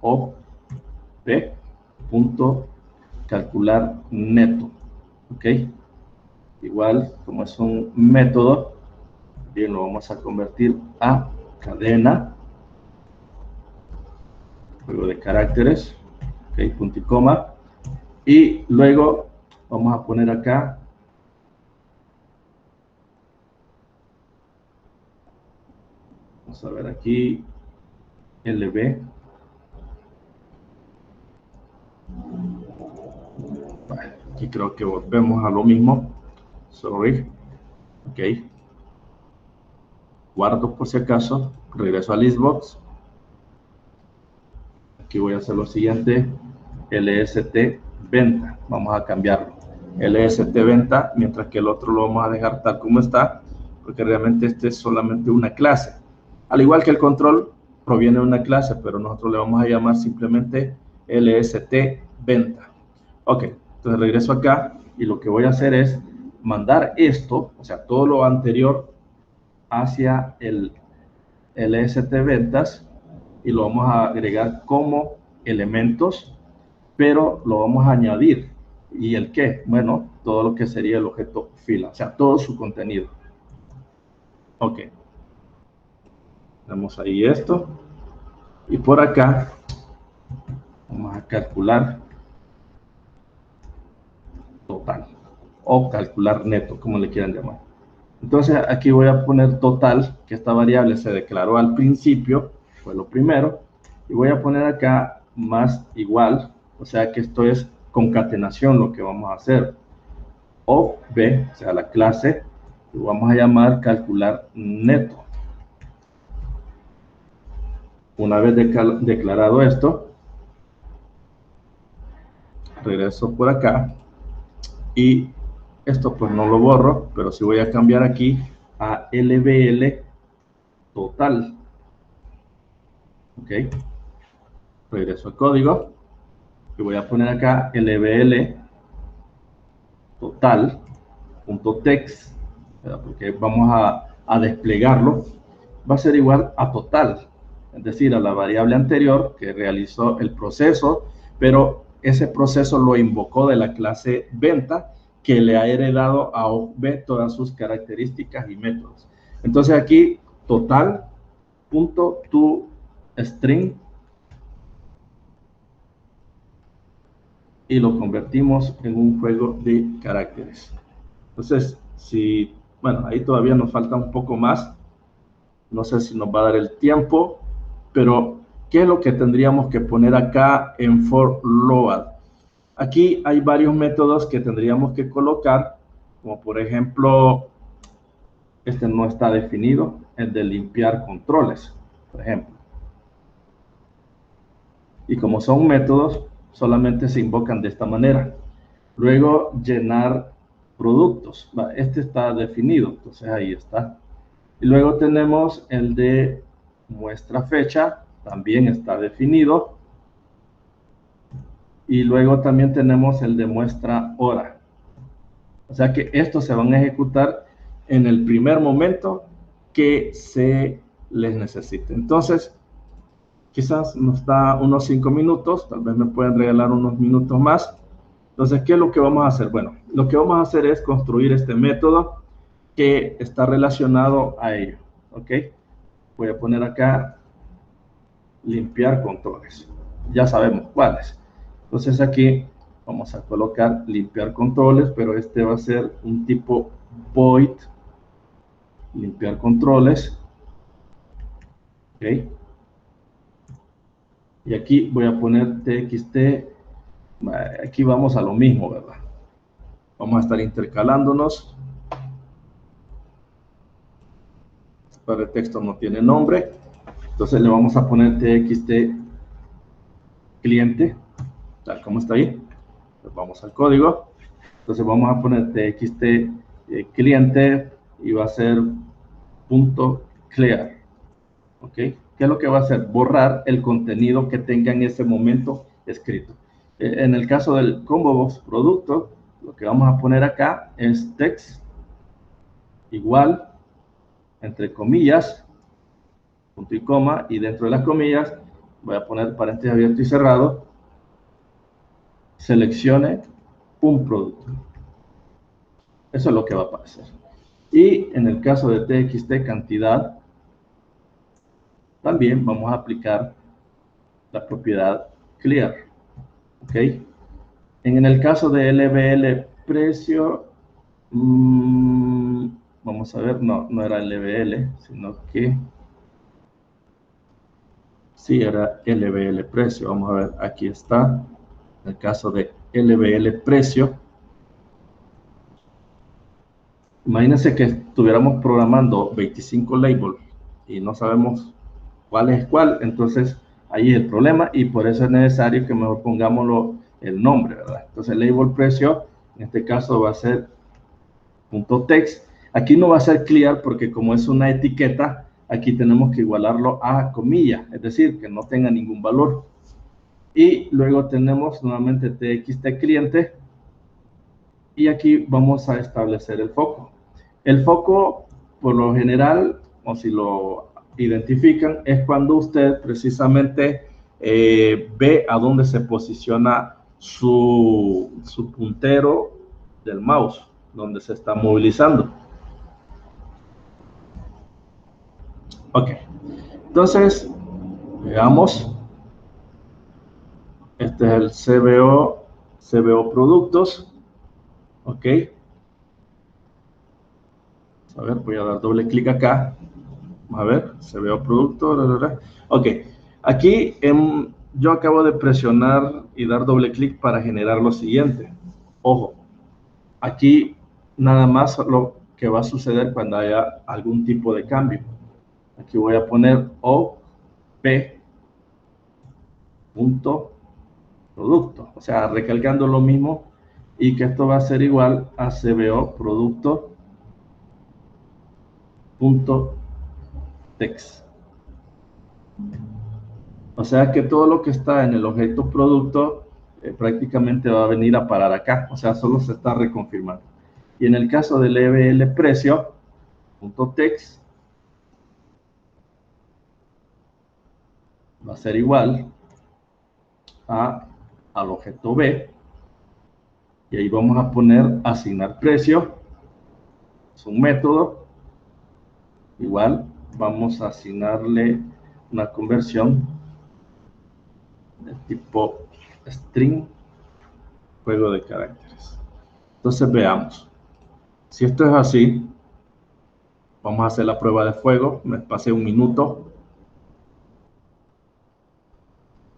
OP punto calcular neto, ok, igual como es un método, bien lo vamos a convertir a cadena, juego de caracteres, ok, punto y coma, y luego vamos a poner acá vamos a ver aquí LB. Aquí creo que volvemos a lo mismo. Sorry. Ok. Guardo por si acaso. Regreso a Listbox. Aquí voy a hacer lo siguiente. LST venta. Vamos a cambiarlo. LST venta, mientras que el otro lo vamos a dejar tal como está, porque realmente este es solamente una clase. Al igual que el control proviene de una clase, pero nosotros le vamos a llamar simplemente LST venta. Ok, entonces regreso acá y lo que voy a hacer es mandar esto, o sea, todo lo anterior hacia el LST ventas y lo vamos a agregar como elementos, pero lo vamos a añadir. ¿Y el qué? Bueno, todo lo que sería el objeto fila, o sea, todo su contenido. Ok. Damos ahí esto. Y por acá vamos a calcular total o calcular neto, como le quieran llamar. Entonces aquí voy a poner total, que esta variable se declaró al principio, fue lo primero, y voy a poner acá más igual, o sea que esto es concatenación lo que vamos a hacer. O B, o sea la clase, lo vamos a llamar calcular neto. Una vez declarado esto, regreso por acá y esto pues no lo borro, pero sí voy a cambiar aquí a LBL total. Ok, regreso al código y voy a poner acá LBL total.text, porque vamos a desplegarlo. Va a ser igual a total, es decir, a la variable anterior que realizó el proceso, pero ese proceso lo invocó de la clase venta, que le ha heredado a OB todas sus características y métodos. Entonces aquí total.toString y lo convertimos en un juego de caracteres. Entonces, bueno, ahí todavía nos falta un poco más. No sé si nos va a dar el tiempo, pero ¿qué es lo que tendríamos que poner acá en for load? Aquí hay varios métodos que tendríamos que colocar, como por ejemplo, este no está definido, el de limpiar controles, por ejemplo. Y como son métodos, solamente se invocan de esta manera. Luego, llenar productos. Este está definido, entonces ahí está. Y luego tenemos el de muestra fecha, también está definido. Y luego también tenemos el de muestra hora. O sea que estos se van a ejecutar en el primer momento que se les necesite. Entonces, quizás nos da unos 5 minutos, tal vez me pueden regalar unos minutos más. Entonces, ¿qué es lo que vamos a hacer? Bueno, lo que vamos a hacer es construir este método que está relacionado a ello. ¿Ok? Voy a poner acá limpiar controles. Ya sabemos cuáles. Entonces aquí vamos a colocar limpiar controles, pero este va a ser un tipo void limpiar controles. ¿Ok? Y aquí voy a poner txt. Aquí vamos a lo mismo, ¿verdad? Vamos a estar intercalándonos. Para el texto no tiene nombre. Entonces le vamos a poner txt cliente, tal como está ahí. Pues vamos al código. Entonces vamos a poner txt cliente y va a ser punto clear. ¿Ok? ¿Qué es lo que va a hacer? Borrar el contenido que tenga en ese momento escrito. En el caso del combo box producto, lo que vamos a poner acá es text igual, entre comillas, punto y coma, y dentro de las comillas voy a poner paréntesis abierto y cerrado, seleccione un producto. Eso es lo que va a aparecer. Y en el caso de txt cantidad, también vamos a aplicar la propiedad clear. ¿Ok? En el caso de LBL precio, vamos a ver, no era LBL, sino que sí era LBL precio. Vamos a ver, aquí está. En el caso de LBL precio, imagínense que estuviéramos programando 25 labels y no sabemos cuál es cuál, entonces ahí es el problema y por eso es necesario que mejor pongámoslo el nombre, ¿verdad? Entonces el label precio, en este caso va a ser .text. Aquí no va a ser clear porque como es una etiqueta, aquí tenemos que igualarlo a comilla, es decir, que no tenga ningún valor. Y luego tenemos nuevamente txt cliente y aquí vamos a establecer el foco. El foco, por lo general, o si lo identifican, es cuando usted precisamente ve a dónde se posiciona su puntero del mouse, donde se está movilizando. Ok, entonces, veamos. Este es el CBO productos. Ok. A ver, voy a dar doble clic acá. Vamos a ver, CBO producto. Ok, aquí yo acabo de presionar y dar doble clic para generar lo siguiente. Ojo, aquí nada más lo que va a suceder cuando haya algún tipo de cambio. Aquí voy a poner OP punto producto, o sea, recalcando lo mismo, y que esto va a ser igual a CBO producto punto text. O sea que todo lo que está en el objeto producto prácticamente va a venir a parar acá, o sea, solo se está reconfirmando. Y en el caso del EBL precio punto text va a ser igual al objeto B, y ahí vamos a poner asignar precio, es un método, igual vamos a asignarle una conversión de tipo string, juego de caracteres. Entonces veamos, si esto es así, vamos a hacer la prueba de fuego, me pasé un minuto,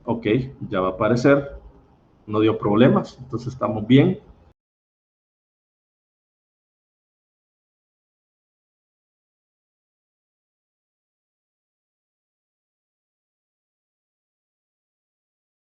ok, ya va a aparecer, no dio problemas, entonces estamos bien.